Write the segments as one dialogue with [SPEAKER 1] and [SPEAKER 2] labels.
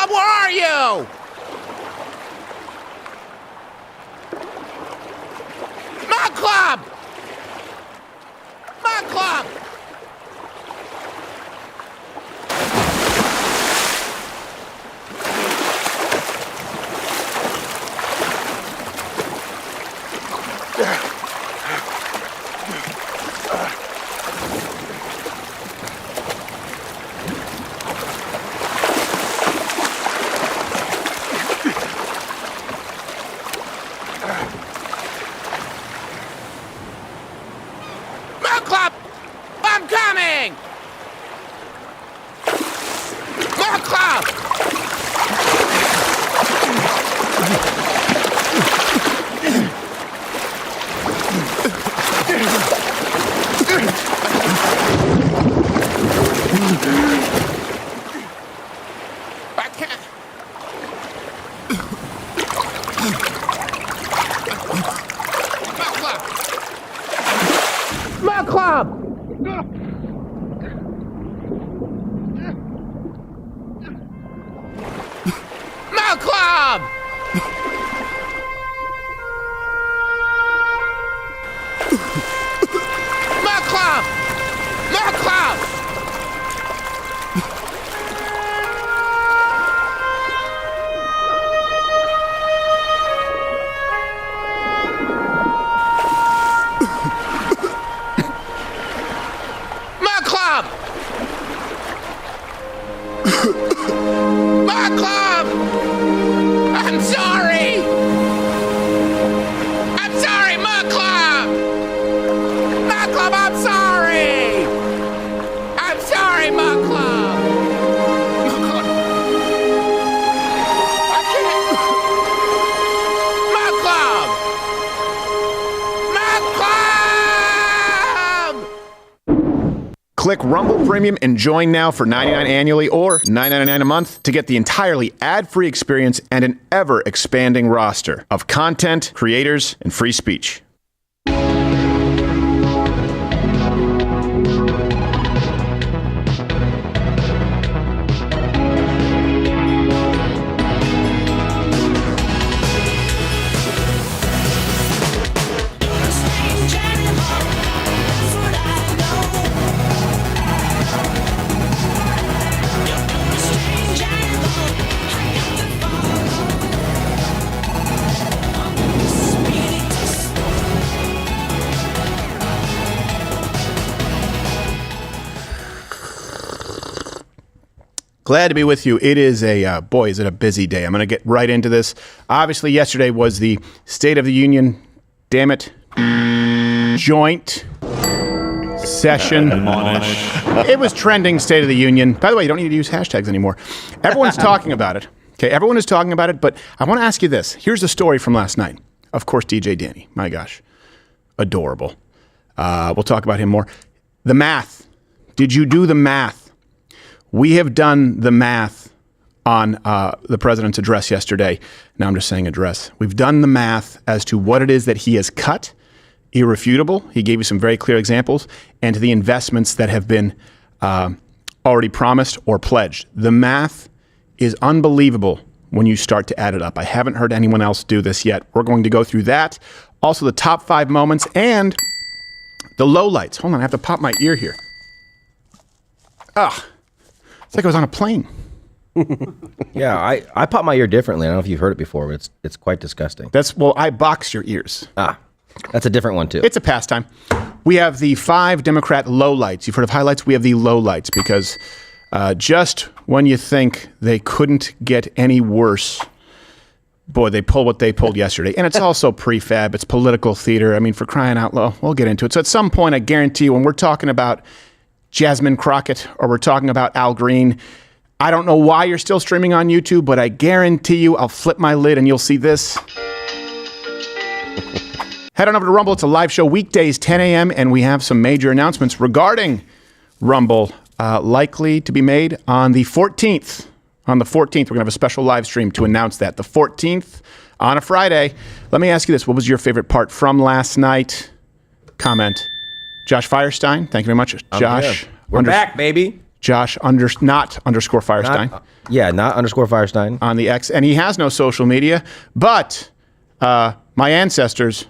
[SPEAKER 1] Club, where are you? Mod Club! Mod Club! Mod Club! I'm coming! Mod Club! I can't. Mod Club! Mod Club! Mod Club! Mod Club! Mod Club! Mod Club! I'm sorry! I'm sorry, Mod Club! Mod Club, I'm sorry! I'm sorry, Mod Club! Mod Club! I can't... Mod Club! Mod Club!
[SPEAKER 2] Click Rumble Premium and join now for $99 annually or $9.99 a month to get the entirely ad-free experience and an ever-expanding roster of content, creators, and free speech. Glad to be with you. It is a, boy, is it a busy day. I'm going to get right into this. Obviously, yesterday was the State of the Union, damn it, joint session. It was trending State of the Union. By the way, you don't need to use hashtags anymore. Everyone's talking about it. Okay, everyone is talking about it, but I want to ask you this. Here's the story from last night. Of course, DJ Danny. My gosh. Adorable. We'll talk about him more. The math. Did you do the math? We have done the math on the president's address yesterday. Now I'm just saying address. We've done the math as to what it is that he has cut, irrefutable. He gave you some very clear examples, and to the investments that have been already promised or pledged. The math is unbelievable when you start to add it up. I haven't heard anyone else do this yet. We're going to go through that. Also, the top 5 moments and the lowlights. Hold on, I have to pop my ear here. It's like I was on a plane.
[SPEAKER 3] Yeah, I pop my ear differently. I don't know if you've heard it before, but it's quite disgusting.
[SPEAKER 2] Well, I box your ears.
[SPEAKER 3] That's a different one too.
[SPEAKER 2] It's a pastime. We have the 5 Democrat lowlights. You've heard of highlights? We have the lowlights because just when you think they couldn't get any worse, boy, they pull what they pulled yesterday. And it's also prefab. It's political theater. I mean, for crying out loud, we'll get into it. So at some point, I guarantee you, when we're talking about Jasmine Crockett or we're talking about Al Green, I don't know why you're still streaming on YouTube, but I guarantee you I'll flip my lid and you'll see this. Head on over to Rumble. It's a live show weekdays, 10 a.m., and we have some major announcements regarding Rumble likely to be made on the 14th. On the 14th, we're going to have a special live stream to announce that. The 14th on a Friday. Let me ask you this. What was your favorite part from last night? Comment. Josh Firestine, thank you very much. Josh.
[SPEAKER 3] We're back, baby.
[SPEAKER 2] Josh not underscore Firestine.
[SPEAKER 3] Not underscore Firestine.
[SPEAKER 2] On the X. And he has no social media. But my ancestors,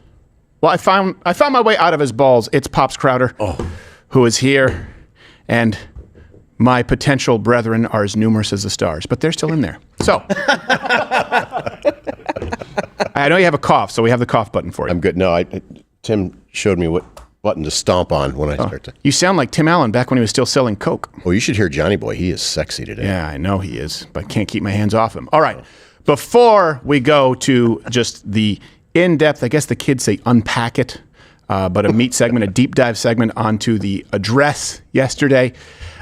[SPEAKER 2] well, I found my way out of his balls. It's Pops Crowder, who is here. And my potential brethren are as numerous as the stars. But they're still in there. So. I know you have a cough, so we have the cough button for you.
[SPEAKER 4] I'm good. No, Tim showed me what button to stomp on when I start to.
[SPEAKER 2] You sound like Tim Allen back when he was still selling Coke.
[SPEAKER 4] Oh, you should hear Johnny Boy. He is sexy today.
[SPEAKER 2] Yeah, I know he is, but can't keep my hands off him. All right. Before we go to just the in-depth, I guess the kids say unpack it, but a meat segment, a deep dive segment onto the address yesterday.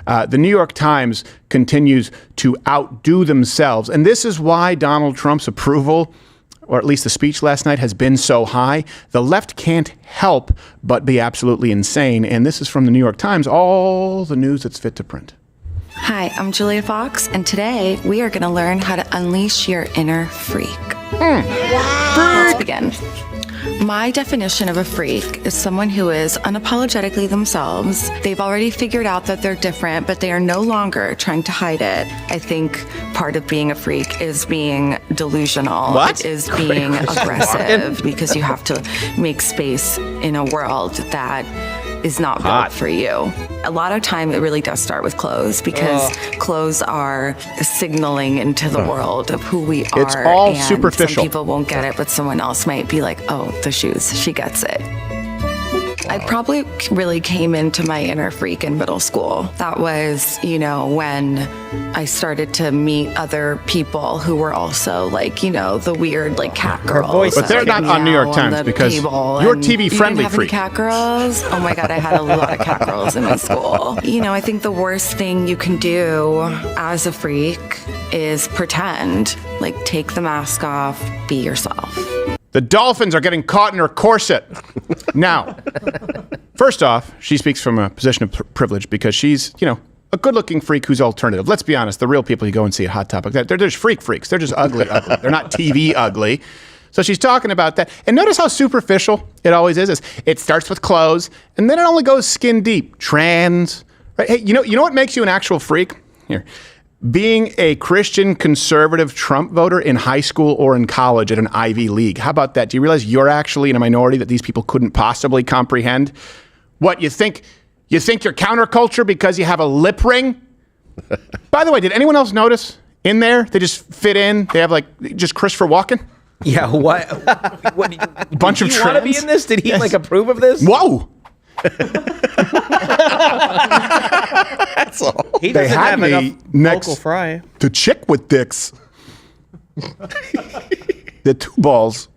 [SPEAKER 2] The New York Times continues to outdo themselves. And this is why Donald Trump's approval, or at least the speech last night, has been so high. The left can't help but be absolutely insane. And this is from the New York Times, all the news that's fit to print.
[SPEAKER 5] Hi, I'm Julia Fox, and today we are going to learn how to unleash your inner freak. Let's begin. My definition of a freak is someone who is unapologetically themselves. They've already figured out that they're different, but they are no longer trying to hide it. I think part of being a freak is being delusional.
[SPEAKER 2] What?
[SPEAKER 5] It is being aggressive because you have to make space in a world that is not built for you. A lot of time it really does start with clothes because clothes are signaling into the world of who we are.
[SPEAKER 2] It's all
[SPEAKER 5] and
[SPEAKER 2] superficial.
[SPEAKER 5] Some people won't get it, but someone else might be like, oh, the shoes, she gets it. I probably really came into my inner freak in middle school. That was, when I started to meet other people who were also like, the weird like cat girls.
[SPEAKER 2] But they're not on New York Times because you're TV friendly
[SPEAKER 5] freak.
[SPEAKER 2] freak.
[SPEAKER 5] Cat girls? Oh my God, I had a lot of cat girls in my school. I think the worst thing you can do as a freak is pretend. Like, take the mask off, be yourself.
[SPEAKER 2] The dolphins are getting caught in her corset. Now, first off, she speaks from a position of privilege because she's, a good-looking freak who's alternative. Let's be honest, the real people you go and see at Hot Topic, they're just freaks. They're just ugly. They're not TV ugly. So she's talking about that. And notice how superficial it always is. It starts with clothes, and then it only goes skin deep. Trans. Right? Hey, you know what makes you an actual freak? Here. Being a Christian conservative Trump voter in high school or in college at an Ivy League. How about that? Do you realize you're actually in a minority that these people couldn't possibly comprehend? What, you think you're counterculture because you have a lip ring? By the way, did anyone else notice in there? They just fit in. They have just Christopher Walken.
[SPEAKER 3] Yeah, what
[SPEAKER 2] Bunch of
[SPEAKER 3] trans? Did he want to be in this? Did he approve of this?
[SPEAKER 2] Whoa.
[SPEAKER 4] That's all.
[SPEAKER 6] He
[SPEAKER 2] They
[SPEAKER 6] doesn't
[SPEAKER 2] had
[SPEAKER 6] have
[SPEAKER 2] me
[SPEAKER 6] enough
[SPEAKER 2] next
[SPEAKER 6] local fry.
[SPEAKER 2] to chick with dicks. The two balls.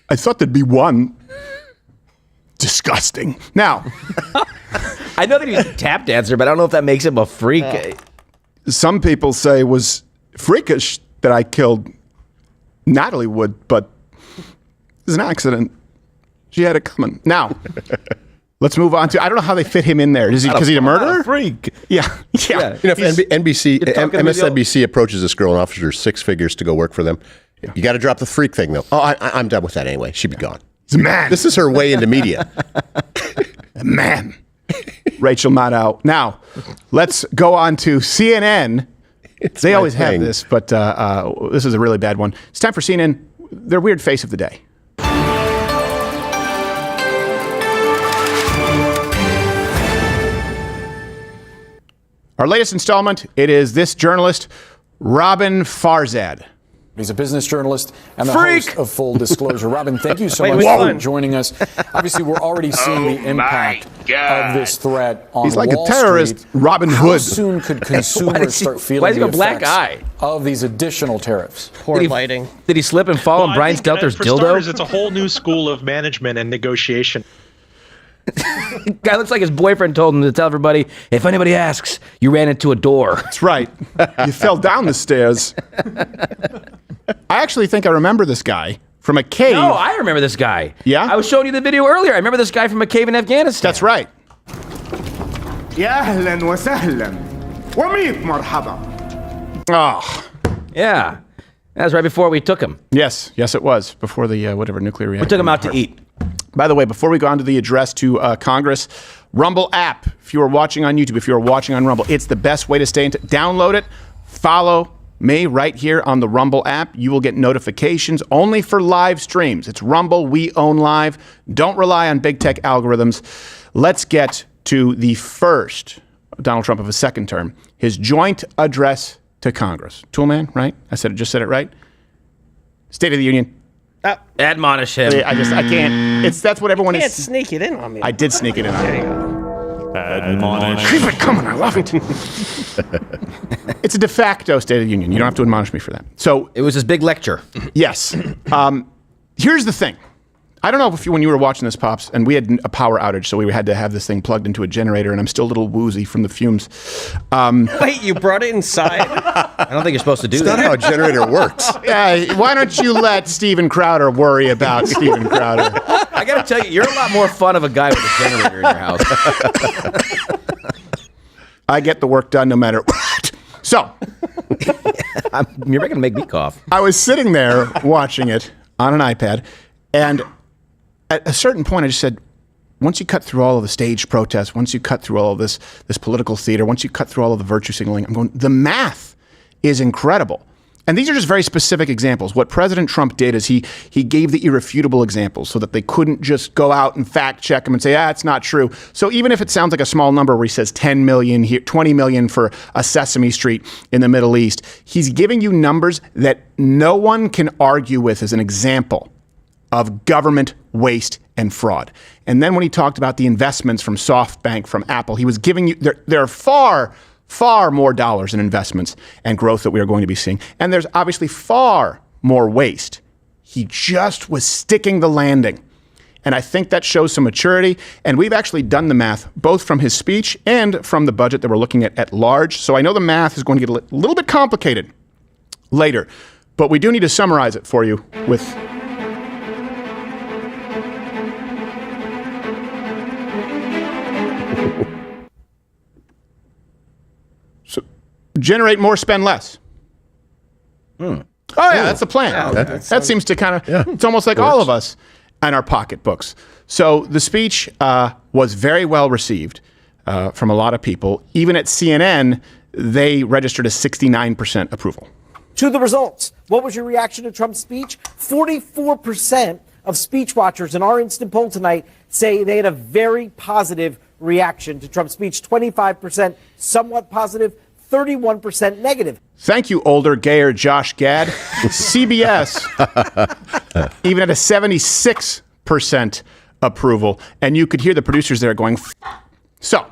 [SPEAKER 2] I thought there'd be one. Disgusting. Now,
[SPEAKER 3] I know that he's a tap dancer, but I don't know if that makes him a freak.
[SPEAKER 2] some people say it was freakish that I killed Natalie Wood, but it was an accident. She had it coming. Now, let's move on to, I don't know how they fit him in there. Is he because he's a murderer?
[SPEAKER 3] Freak.
[SPEAKER 2] Yeah.
[SPEAKER 4] If MSNBC approaches this girl and offers her $6 figures to go work for them, you got to drop the freak thing, though. Oh, I'm done with that anyway. She'd be gone.
[SPEAKER 2] He's a man.
[SPEAKER 4] This is her way into media.
[SPEAKER 2] A man. Rachel Maddow. Now, let's go on to CNN. They always have this, but this is a really bad one. It's time for CNN, their weird face of the day. Our latest installment, it is this journalist, Robin Farzad.
[SPEAKER 7] He's a business journalist and the
[SPEAKER 2] Freak!
[SPEAKER 7] host of Full Disclosure. Robin, thank you so much for joining us. Obviously, we're already seeing the impact of this threat on
[SPEAKER 2] He's like
[SPEAKER 7] Wall
[SPEAKER 2] a terrorist,
[SPEAKER 7] Street.
[SPEAKER 2] Robin
[SPEAKER 7] How
[SPEAKER 2] Hood.
[SPEAKER 7] soon could consumers start feeling
[SPEAKER 3] why does he
[SPEAKER 7] the
[SPEAKER 3] go black
[SPEAKER 7] effects
[SPEAKER 3] eye?
[SPEAKER 7] of these additional tariffs?
[SPEAKER 6] Poor lighting.
[SPEAKER 3] Did he slip and fall on Brian Stelter's
[SPEAKER 8] for
[SPEAKER 3] dildo?
[SPEAKER 8] starters, it's a whole new school of management and negotiation.
[SPEAKER 3] Guy looks like his boyfriend told him to tell everybody, if anybody asks, you ran into a door.
[SPEAKER 2] That's right. You fell down the stairs. I actually think I remember this guy from a cave.
[SPEAKER 3] No, I remember this guy.
[SPEAKER 2] Yeah?
[SPEAKER 3] I was showing you the video earlier. I remember this guy from a cave in Afghanistan.
[SPEAKER 2] That's right.
[SPEAKER 9] يا أهلا وسهلا وميت مرحبا.
[SPEAKER 2] Oh,
[SPEAKER 3] Yeah. That was right before we took him.
[SPEAKER 2] yes, it was before the whatever nuclear reactor.
[SPEAKER 3] We took him out to eat.
[SPEAKER 2] By the way, before we go on to the address to Congress, Rumble app, if you are watching on YouTube, if you are watching on Rumble, it's the best way to stay in download it, follow me right here on the Rumble app. You will get notifications only for live streams. It's Rumble. We own live. Don't rely on big tech algorithms. Let's get to the first Donald Trump of his second term, his joint address to Congress. Toolman, right? Just said it right. State of the Union.
[SPEAKER 3] Admonish him.
[SPEAKER 2] I can't. That's what everyone
[SPEAKER 6] Can't
[SPEAKER 2] is.
[SPEAKER 6] sneak it in on me.
[SPEAKER 2] I did sneak it in on
[SPEAKER 6] There you
[SPEAKER 2] you.
[SPEAKER 6] go.
[SPEAKER 7] Admonish.
[SPEAKER 2] Keep it coming. I love it. It's a de facto State of the Union. You don't have to admonish me for that. So
[SPEAKER 3] It was his big lecture.
[SPEAKER 2] yes. Here's the thing. I don't know if when you were watching this, Pops, and we had a power outage, so we had to have this thing plugged into a generator, and I'm still a little woozy from the fumes.
[SPEAKER 6] Wait, you brought it inside?
[SPEAKER 3] I don't think you're supposed to do
[SPEAKER 4] That's not
[SPEAKER 3] that.
[SPEAKER 4] how a generator works.
[SPEAKER 2] Why don't you let Steven Crowder worry about Steven Crowder?
[SPEAKER 3] I got to tell you, you're a lot more fun of a guy with a generator in your house.
[SPEAKER 2] I get the work done no matter what. So
[SPEAKER 3] You're going to make me cough.
[SPEAKER 2] I was sitting there watching it on an iPad, and at a certain point, I just said, once you cut through all of the staged protests, once you cut through all of this political theater, once you cut through all of the virtue signaling, I'm going, the math is incredible. And these are just very specific examples. What President Trump did is he gave the irrefutable examples so that they couldn't just go out and fact check them and say, it's not true. So even if it sounds like a small number where he says 10 million here, 20 million for a Sesame Street in the Middle East, he's giving you numbers that no one can argue with as an example of government waste and fraud. And then when he talked about the investments from SoftBank, from Apple, he was giving you, there are far more dollars in investments and growth that we are going to be seeing. And there's obviously far more waste. He just was sticking the landing. And I think that shows some maturity. And we've actually done the math, both from his speech and from the budget that we're looking at large. So I know the math is going to get a little bit complicated later, but we do need to summarize it for you with generate more, spend less. Oh, yeah, that's the plan. That seems to kind of, it's almost like all of us and our pocketbooks. So the speech was very well received from a lot of people. Even at CNN, they registered a 69% approval.
[SPEAKER 10] To the results, what was your reaction to Trump's speech? 44% of speech watchers in our instant poll tonight say they had a very positive reaction to Trump's speech. 25% somewhat positive, 31% negative.
[SPEAKER 2] Thank you, older, gayer Josh Gad. CBS, even at a 76% approval, and you could hear the producers there going, so.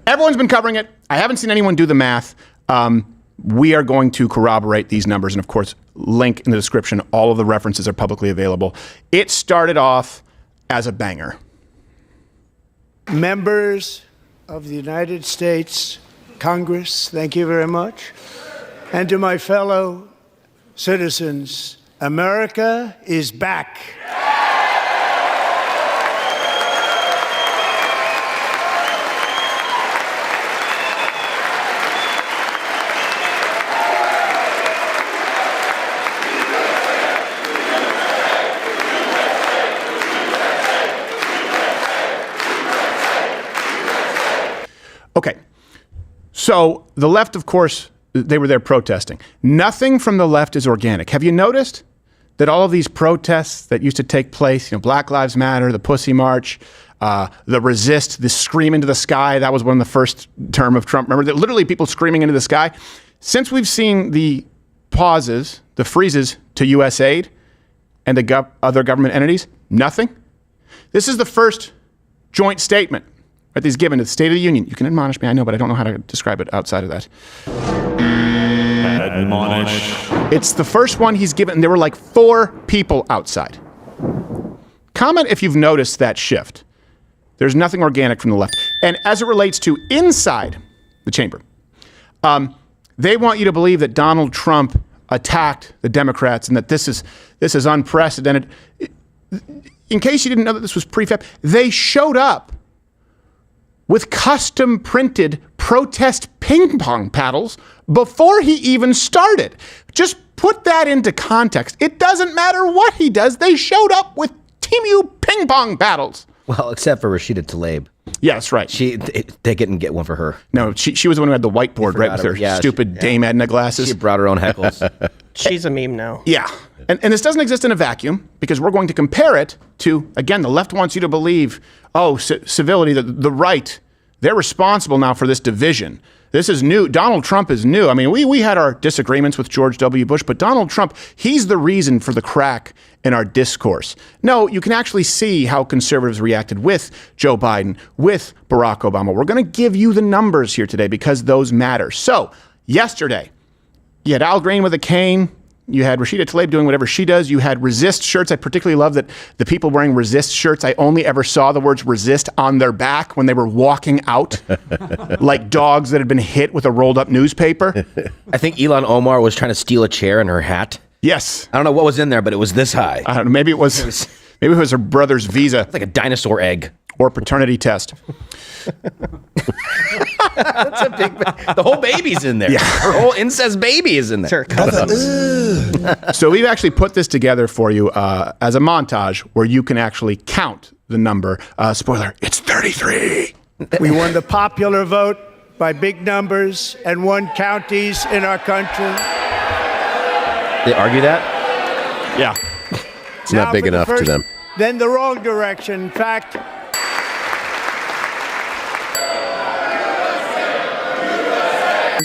[SPEAKER 2] Everyone's been covering it. I haven't seen anyone do the math. We are going to corroborate these numbers, and of course, link in the description. All of the references are publicly available. It started off as a banger.
[SPEAKER 11] Members of the United States Congress, thank you very much. And to my fellow citizens, America is back.
[SPEAKER 2] Okay. So the left, of course, they were there protesting. Nothing from the left is organic. Have you noticed that all of these protests that used to take place, Black Lives Matter, the Pussy March, the Resist, the Scream into the Sky, that was one of the first term of Trump. Remember that literally people screaming into the sky? Since we've seen the pauses, the freezes to U.S. aid and the other government entities, nothing. This is the first joint statement that he's given to the State of the Union. You can admonish me, I know, but I don't know how to describe it outside of that.
[SPEAKER 7] Admonish.
[SPEAKER 2] It's the first one he's given. There were like 4 people outside. Comment if you've noticed that shift. There's nothing organic from the left. And as it relates to inside the chamber, they want you to believe that Donald Trump attacked the Democrats and that this is unprecedented. In case you didn't know that this was prefab, they showed up with custom printed protest ping pong paddles before he even started. Just put that into context. It doesn't matter what he does. They showed up with team you ping pong paddles.
[SPEAKER 3] Well, except for Rashida Tlaib.
[SPEAKER 2] Yeah, that's right.
[SPEAKER 3] They didn't get one for her.
[SPEAKER 2] No, she was the one who had the whiteboard right with her stupid Dame Edna glasses.
[SPEAKER 3] She brought her own heckles.
[SPEAKER 6] She's a meme now.
[SPEAKER 2] Yeah. And this doesn't exist in a vacuum because we're going to compare it to, again, the left wants you to believe, civility, the right, they're responsible now for this division. This is new. Donald Trump is new. I mean, we had our disagreements with George W. Bush, but Donald Trump, he's the reason for the crack in our discourse. No, you can actually see how conservatives reacted with Joe Biden, with Barack Obama. We're going to give you the numbers here today because those matter. So, yesterday, you had Al Green with a cane. You had Rashida Tlaib doing whatever she does. You had resist shirts. I particularly love that the people wearing resist shirts, I only ever saw the words resist on their back when they were walking out like dogs that had been hit with a rolled up newspaper.
[SPEAKER 3] I think Ilhan Omar was trying to steal a chair in her hat.
[SPEAKER 2] Yes.
[SPEAKER 3] I don't know what was in there, but it was this high.
[SPEAKER 2] I don't know. Maybe it was her brother's visa.
[SPEAKER 3] It's like a dinosaur egg.
[SPEAKER 2] Or paternity test.
[SPEAKER 3] That's a big. The whole baby's in there.
[SPEAKER 2] Yeah.
[SPEAKER 3] Her whole incest baby is in there.
[SPEAKER 2] So we've actually put this together for you as a montage where you can actually count the number. Spoiler, it's 33.
[SPEAKER 11] We won the popular vote by big numbers and won counties in our country.
[SPEAKER 3] They argue that?
[SPEAKER 2] Yeah.
[SPEAKER 4] It's not big enough to them.
[SPEAKER 11] Then the wrong direction. In fact,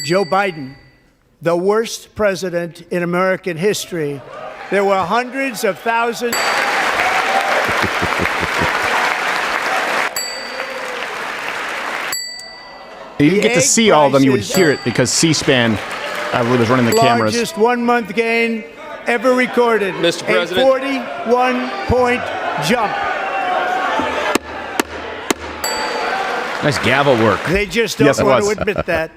[SPEAKER 11] Joe Biden, the worst president in American history. There were hundreds of thousands.
[SPEAKER 2] You didn't get to see all of them. You would hear it because C-SPAN, I believe, was running the cameras.
[SPEAKER 11] Largest one-month gain ever recorded.
[SPEAKER 12] Mr. President.
[SPEAKER 11] A 41-point jump.
[SPEAKER 3] Nice gavel work.
[SPEAKER 11] They just don't want to admit that.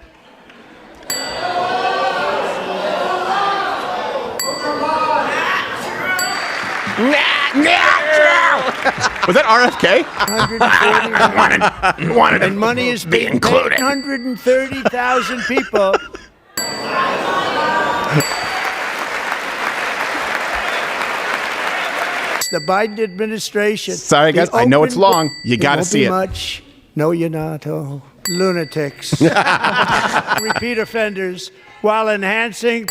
[SPEAKER 2] Was that RFK?
[SPEAKER 11] 140.
[SPEAKER 2] wanted
[SPEAKER 11] and money is being included. 130,000 people. The Biden administration.
[SPEAKER 2] Sorry, guys. I know it's long. You got to see it.
[SPEAKER 11] Much. No, you're not. Oh, lunatics. Repeat offenders while enhancing.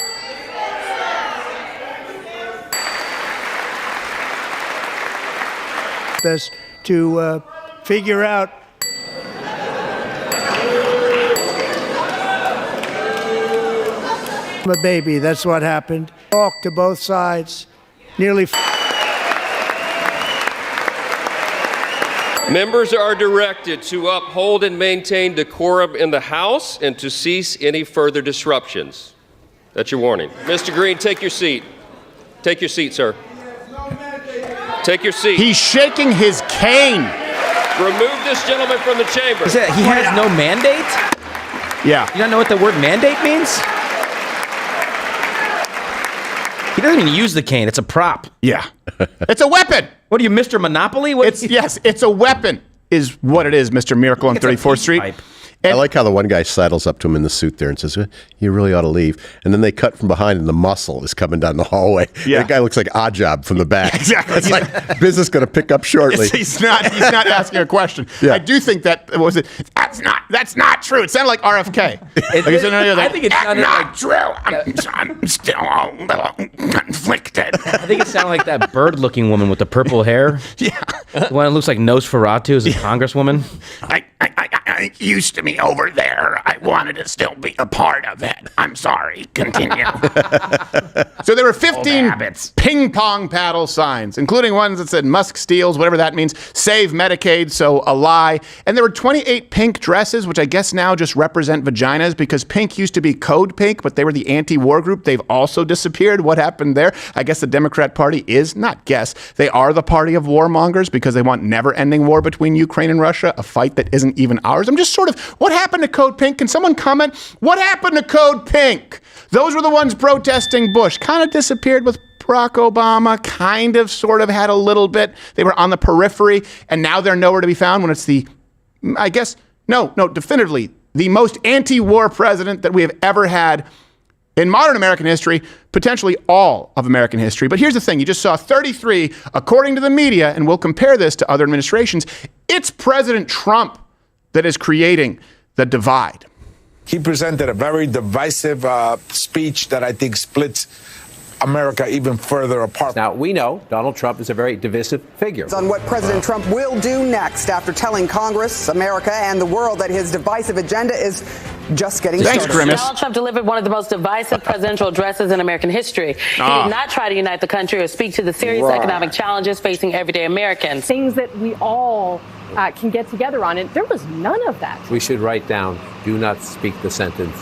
[SPEAKER 11] Best to figure out. I'm a baby. That's what happened. Talk to both sides. Nearly.
[SPEAKER 12] Members are directed to uphold and maintain decorum in the House and to cease any further disruptions. That's your warning. Mr. Green, take your seat. Take your seat, sir. Take your seat.
[SPEAKER 2] He's shaking his cane.
[SPEAKER 12] Remove this gentleman from the chamber.
[SPEAKER 3] He has no mandate?
[SPEAKER 2] Yeah.
[SPEAKER 3] You don't know what the word mandate means? He doesn't even use the cane. It's a prop.
[SPEAKER 2] Yeah. It's a weapon.
[SPEAKER 3] What are you, Mr. Monopoly?
[SPEAKER 2] Yes, it's a weapon is what it is, Mr. Miracle on 34th Street.
[SPEAKER 4] I like how the one guy sidles up to him in the suit there and says, "You really ought to leave." And then they cut from behind, and the muscle is coming down the hallway.
[SPEAKER 2] Yeah.
[SPEAKER 4] That guy looks like Oddjob from the back.
[SPEAKER 2] Exactly.
[SPEAKER 4] It's like business going to pick up shortly.
[SPEAKER 2] He's not asking a question.
[SPEAKER 4] Yeah.
[SPEAKER 2] I do think that was it. That's not true. It sounded like RFK.
[SPEAKER 3] I think it sounded like
[SPEAKER 1] true. I'm still a little conflicted.
[SPEAKER 3] I think it sounded like that bird-looking woman with the purple hair.
[SPEAKER 2] Yeah.
[SPEAKER 3] The one that looks like Nosferatu is a congresswoman.
[SPEAKER 1] I used to be over there. I wanted to still be a part of it. I'm sorry. Continue.
[SPEAKER 2] So there were 15 ping pong paddle signs, including ones that said Musk steals, whatever that means, save Medicaid, so a lie. And there were 28 pink dresses, which I guess now just represent vaginas because pink used to be code pink, but they were the anti-war group. They've also disappeared. What happened there? I guess the Democrat Party is, not guess, they are the party of warmongers because they want never-ending war between Ukraine and Russia, a fight that isn't even ours. I'm just sort of, what happened to Code Pink? Can someone comment? What happened to Code Pink? Those were the ones protesting Bush. Kind of disappeared with Barack Obama, kind of, sort of had a little bit. They were on the periphery, and now they're nowhere to be found when it's the, I guess, no, definitively, the most anti-war president that we have ever had in modern American history, potentially all of American history. But here's the thing. You just saw 33, according to the media, and we'll compare this to other administrations. It's President Trump that is creating the divide.
[SPEAKER 13] He presented a very divisive speech that I think splits America even further apart.
[SPEAKER 6] Now, we know Donald Trump is a very divisive figure.
[SPEAKER 14] On what President Trump will do next after telling Congress, America, and the world that his divisive agenda is just getting started.
[SPEAKER 2] Grimace.
[SPEAKER 15] Donald Trump delivered one of the most divisive presidential addresses in American history. He did not try to unite the country or speak to the serious economic challenges facing everyday Americans.
[SPEAKER 16] Things that we all can get together on, and there was none of that.
[SPEAKER 6] We should write down, do not speak the sentence,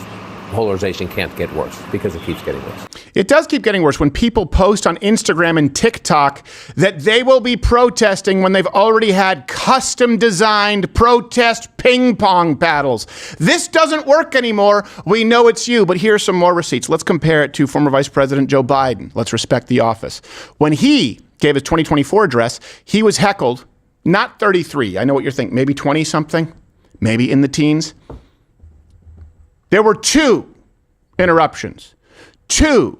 [SPEAKER 6] polarization can't get worse, because it keeps getting worse.
[SPEAKER 2] It does keep getting worse when people post on Instagram and TikTok that they will be protesting when they've already had custom designed protest ping pong paddles. This doesn't work anymore. We know it's you, but here's some more receipts. Let's compare it to former Vice President Joe Biden. Let's respect the office. When he gave his 2024 address, he was heckled, not 33. I know what you're thinking, maybe 20 something, maybe in the teens. There were 2 interruptions. 2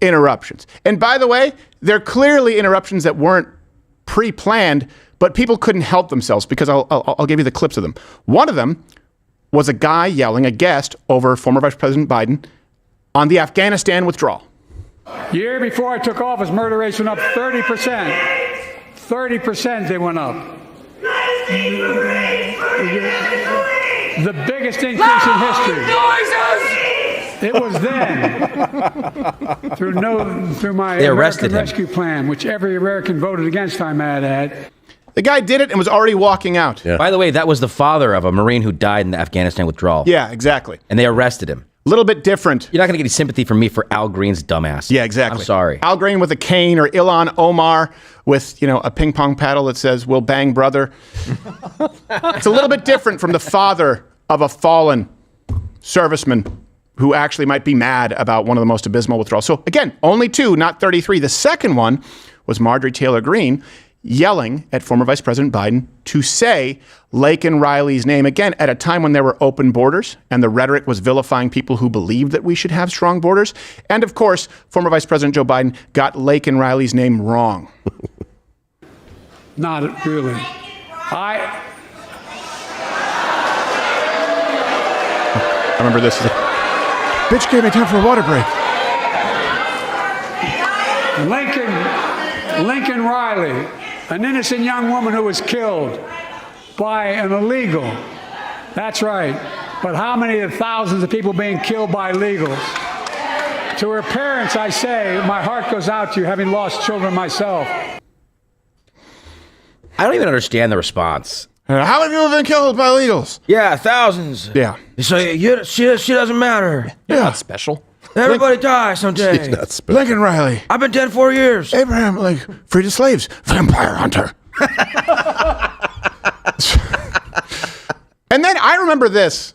[SPEAKER 2] interruptions. And by the way, they're clearly interruptions that weren't pre-planned, but people couldn't help themselves because I'll give you the clips of them. One of them was a guy yelling, a guest, over former Vice President Biden on the Afghanistan withdrawal.
[SPEAKER 17] Year before I took office, murder rates went up 30%. 30% they went up. The biggest increase in history. It was then, through my American Rescue Plan, which every American voted against, I might add.
[SPEAKER 2] The guy did it and was already walking out.
[SPEAKER 3] Yeah. By the way, that was the father of a Marine who died in the Afghanistan withdrawal.
[SPEAKER 2] Yeah, exactly.
[SPEAKER 3] And they arrested him.
[SPEAKER 2] A little bit different.
[SPEAKER 3] You're not going to get any sympathy from me for Al Green's dumbass.
[SPEAKER 2] Yeah, exactly.
[SPEAKER 3] I'm sorry.
[SPEAKER 2] Al Green with a cane, or Ilhan Omar with, a ping pong paddle that says, "We'll bang, brother." It's a little bit different from the father of a fallen serviceman who actually might be mad about one of the most abysmal withdrawals. So again, only 2, not 33. The second one was Marjorie Taylor Greene yelling at former Vice President Biden to say Laken Riley's name again at a time when there were open borders and the rhetoric was vilifying people who believed that we should have strong borders. And of course, former Vice President Joe Biden got Laken Riley's name wrong.
[SPEAKER 17] Not really.
[SPEAKER 2] I remember this. Bitch gave me time for a water break.
[SPEAKER 17] Lincoln Riley, an innocent young woman who was killed by an illegal. That's right. But how many of the thousands of people being killed by illegals? To her parents, I say, my heart goes out to you, having lost children myself.
[SPEAKER 3] I don't even understand the response.
[SPEAKER 2] How many people have been killed by illegals?
[SPEAKER 3] Yeah, thousands.
[SPEAKER 2] Yeah.
[SPEAKER 3] So she doesn't matter.
[SPEAKER 2] You're
[SPEAKER 3] not
[SPEAKER 2] special.
[SPEAKER 3] Everybody dies someday.
[SPEAKER 4] She's not special.
[SPEAKER 2] Lincoln Riley.
[SPEAKER 3] I've been dead 4 years.
[SPEAKER 2] Abraham, freed his slaves. Vampire hunter. And then I remember this.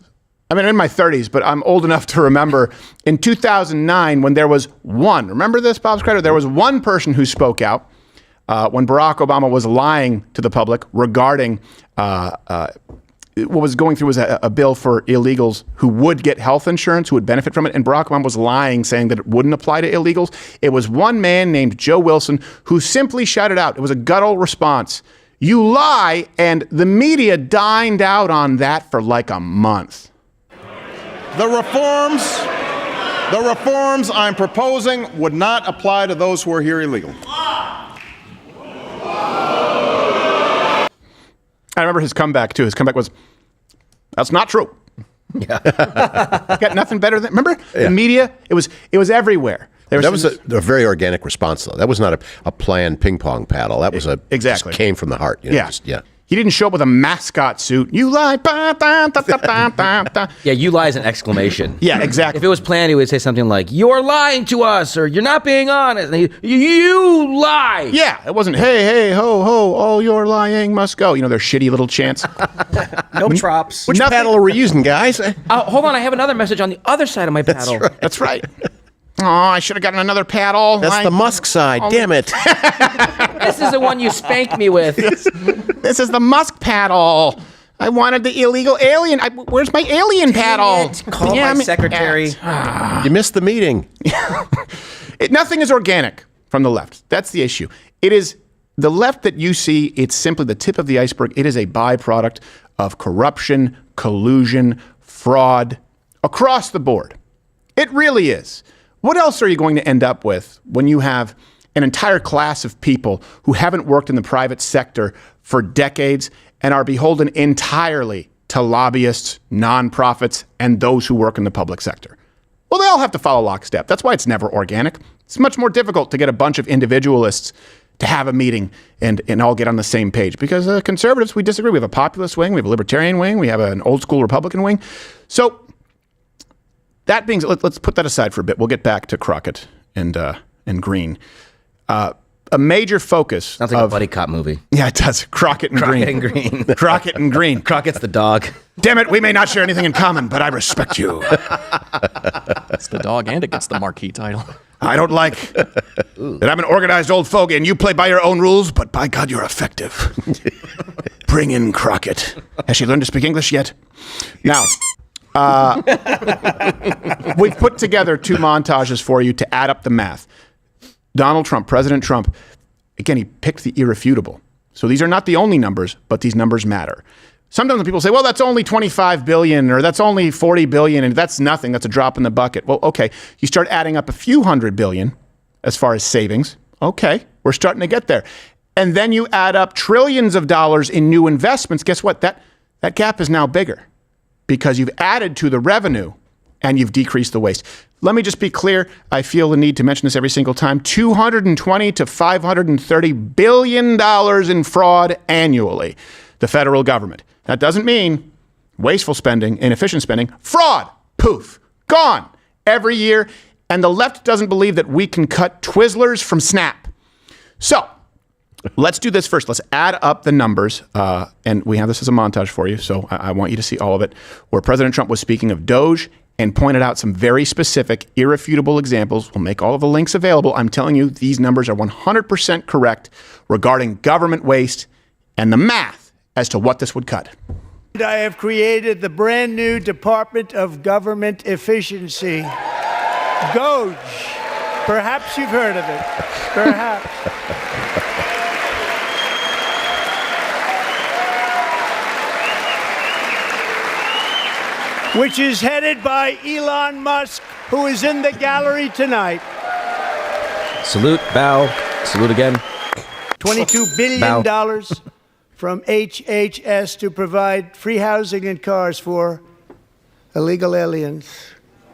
[SPEAKER 2] I'm in my 30s, but I'm old enough to remember in 2009 when there was one. Remember this, Bob Scrader? There was one person who spoke out when Barack Obama was lying to the public regarding what was going through was a bill for illegals who would get health insurance, who would benefit from it. And Barack Obama was lying, saying that it wouldn't apply to illegals. It was one man named Joe Wilson who simply shouted out. It was a guttural response. You lie. And the media dined out on that for like a month.
[SPEAKER 18] The reforms I'm proposing would not apply to those who are here illegal.
[SPEAKER 2] I remember his comeback, too. His comeback was, that's not true. Yeah. Got nothing better than, remember? Yeah. The media, it was everywhere.
[SPEAKER 4] That was a very organic response, though. That was not a planned ping pong paddle. That was
[SPEAKER 2] exactly
[SPEAKER 4] just came from the heart.
[SPEAKER 2] Yeah. He didn't show up with a mascot suit. You lie. Bah, bah, da, da, da, da, da.
[SPEAKER 3] Yeah, you lie is an exclamation.
[SPEAKER 2] Yeah, exactly.
[SPEAKER 3] If it was planned, he would say something like, "You're lying to us," or "You're not being honest." And you lie.
[SPEAKER 2] Yeah, it wasn't, "Hey, ho, ho, all your lying must go." Their shitty little chants.
[SPEAKER 6] No props.
[SPEAKER 4] Which paddle are we using, guys?
[SPEAKER 3] Hold on, I have another message on the other side of my paddle.
[SPEAKER 2] That's right. Oh, I should have gotten another paddle.
[SPEAKER 4] That's the Musk side. Damn it.
[SPEAKER 3] This is the one you spanked me with.
[SPEAKER 2] This is the Musk paddle. I wanted the illegal alien. Where's my alien paddle?
[SPEAKER 3] Call my secretary.
[SPEAKER 4] You missed the meeting.
[SPEAKER 2] Nothing is organic from the left. That's the issue. It is the left that you see. It's simply the tip of the iceberg. It is a byproduct of corruption, collusion, fraud across the board. It really is. What else are you going to end up with when you have an entire class of people who haven't worked in the private sector for decades and are beholden entirely to lobbyists, nonprofits, and those who work in the public sector? Well, they all have to follow lockstep. That's why it's never organic. It's much more difficult to get a bunch of individualists to have a meeting and all get on the same page, because conservatives, we disagree. We have a populist wing, we have a libertarian wing, we have an old school Republican wing. So that being said, let's put that aside for a bit. We'll get back to Crockett and Green. A major focus.
[SPEAKER 3] Sounds like a buddy cop movie.
[SPEAKER 2] Yeah, it does. Crockett and Green. Crockett and Green.
[SPEAKER 3] Crockett's the dog.
[SPEAKER 2] Damn it, we may not share anything in common, but I respect you.
[SPEAKER 19] It's the dog, and it gets the marquee title.
[SPEAKER 2] I don't like that I'm an organized old fogey and you play by your own rules, but by God, you're effective. Bring in Crockett. Has she learned to speak English yet? Now, we've put together two montages for you to add up the math. Donald Trump, President Trump, again, he picked the irrefutable. So these are not the only numbers, but these numbers matter. Sometimes when people say, well, that's only 25 billion or that's only 40 billion and that's nothing, that's a drop in the bucket. Well, okay, you start adding up a few hundred billion as far as savings. Okay, we're starting to get there. And then you add up trillions of dollars in new investments. Guess what? That gap is now bigger because you've added to the revenue and you've decreased the waste. Let me just be clear. I feel the need to mention this every single time. $220 to $530 billion in fraud annually. The federal government. That doesn't mean wasteful spending, inefficient spending. Fraud, poof, gone every year. And the left doesn't believe that we can cut Twizzlers from Snap. So let's do this first. Let's add up the numbers. And we have this as a montage for you. So I want you to see all of it. Where President Trump was speaking of Doge and pointed out some very specific, irrefutable examples. We'll make all of the links available. I'm telling you, these numbers are 100% correct regarding government waste and the math as to what this would cut.
[SPEAKER 11] I have created the brand new Department of Government Efficiency, DOGE. Perhaps you've heard of it. Perhaps. Which is headed by Elon Musk, who is in the gallery tonight.
[SPEAKER 3] Salute, bow, salute again.
[SPEAKER 11] $22 billion from HHS to provide free housing and cars for illegal aliens.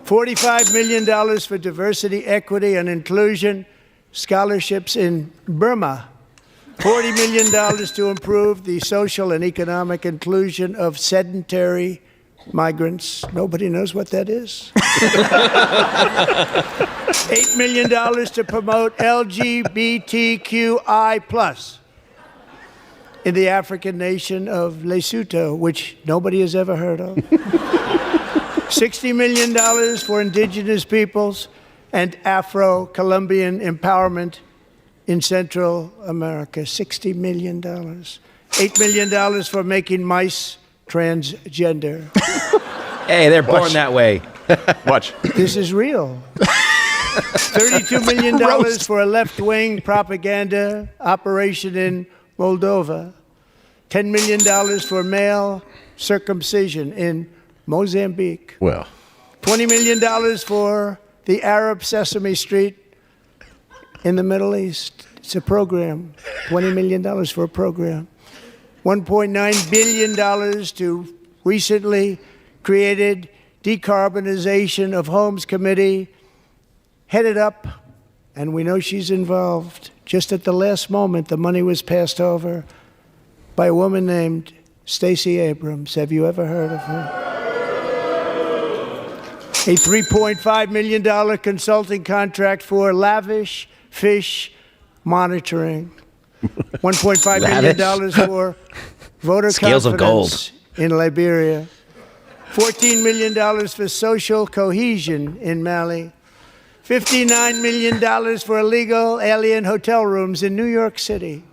[SPEAKER 11] $45 million for diversity, equity, and inclusion scholarships in Burma. $40 million to improve the social and economic inclusion of sedentary migrants. Nobody knows what that is. $8 million to promote LGBTQI+ in the African nation of Lesotho, which nobody has ever heard of. $60 million for indigenous peoples and Afro-Colombian empowerment in Central America. $60 million. $8 million for making mice transgender.
[SPEAKER 3] Hey, they're born that way.
[SPEAKER 2] Watch.
[SPEAKER 11] This is real. $32 million for a left-wing propaganda operation in Moldova. $10 million for male circumcision in Mozambique.
[SPEAKER 4] Well.
[SPEAKER 11] $20 million for the Arab Sesame Street in the Middle East. It's a program. $20 million for a program. $1.9 billion to recently created Decarbonization of Homes Committee, headed up, and we know she's involved. Just at the last moment, the money was passed over by a woman named Stacey Abrams. Have you ever heard of her? A $3.5 million consulting contract for lavish fish monitoring. $1.5 million for voter
[SPEAKER 3] Scales of
[SPEAKER 11] confidence
[SPEAKER 3] gold.
[SPEAKER 11] in Liberia. $14 million for social cohesion in Mali. $59 million for illegal alien hotel rooms in New York City.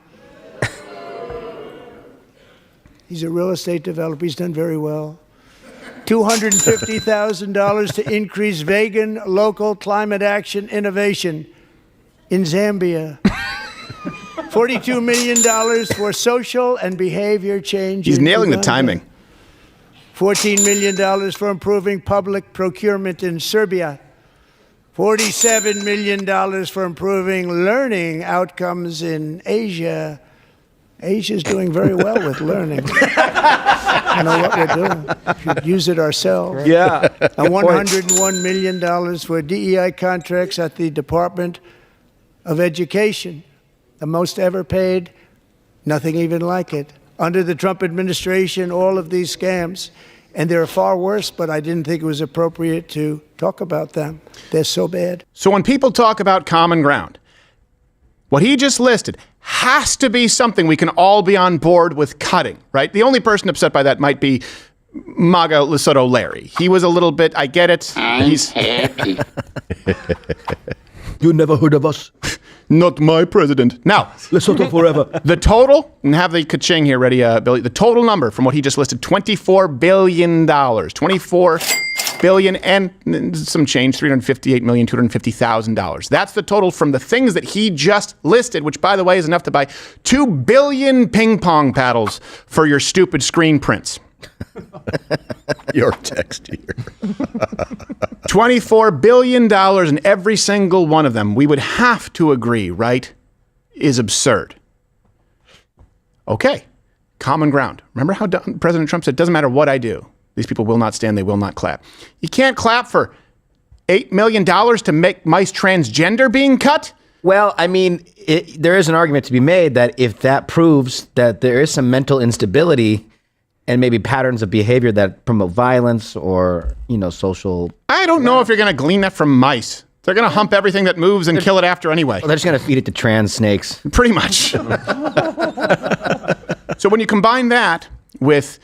[SPEAKER 11] He's a real estate developer. He's done very well. $250,000 to increase vegan local climate action innovation in Zambia. $42 million for social and behavior change.
[SPEAKER 2] He's
[SPEAKER 11] in
[SPEAKER 2] nailing the
[SPEAKER 11] Uganda.
[SPEAKER 2] timing.
[SPEAKER 11] $14 million for improving public procurement in Serbia. $47 million for improving learning outcomes in Asia. Asia's doing very well with learning. I know what we're doing. We should use it ourselves.
[SPEAKER 3] Yeah.
[SPEAKER 11] And $101 million for DEI contracts at the Department of Education. The most ever paid, nothing even like it. Under the Trump administration, all of these scams, and they're far worse, but I didn't think it was appropriate to talk about them. They're so bad.
[SPEAKER 2] So when people talk about common ground, what he just listed has to be something we can all be on board with cutting, right? The only person upset by that might be MAGA Lesotho Larry. He was a little bit, I get it. He's happy.
[SPEAKER 3] You never heard of us?
[SPEAKER 2] Not my president. Now,
[SPEAKER 3] Lesotho forever.
[SPEAKER 2] The total, and have the ka-ching here ready, Billy. The total number from what he just listed, $24 billion. $24 billion and some change, $358,250,000. That's the total from the things that he just listed, which, by the way, is enough to buy 2 billion ping pong paddles for your stupid screen prints.
[SPEAKER 4] Your text here.
[SPEAKER 2] $24 billion, and every single one of them, we would have to agree, right, is absurd. Okay, common ground. Remember how President Trump said, doesn't matter what I do, these people will not stand, they will not clap. You can't clap for $8 million to make mice transgender being cut?
[SPEAKER 3] Well, I mean, there is an argument to be made that if that proves that there is some mental instability and maybe patterns of behavior that promote violence or, social...
[SPEAKER 2] I don't know if you're going to glean that from mice. They're going to hump everything that moves and kill it after anyway.
[SPEAKER 3] Well, they're just going to feed it to trans snakes.
[SPEAKER 2] Pretty much. So when you combine that with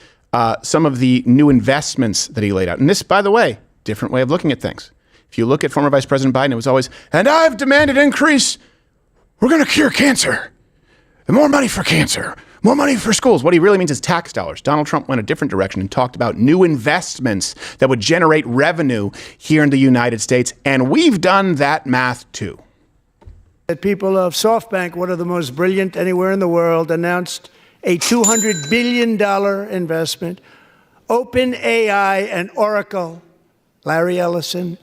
[SPEAKER 2] some of the new investments that he laid out, and this, by the way, different way of looking at things. If you look at former Vice President Biden, it was always, and I've demanded increase. We're going to cure cancer. And more money for cancer. More money for schools. What he really means is tax dollars. Donald Trump went a different direction and talked about new investments that would generate revenue here in the United States. And we've done that math too.
[SPEAKER 11] The people of SoftBank, one of the most brilliant anywhere in the world, announced a $200 billion investment. OpenAI and Oracle, Larry Ellison,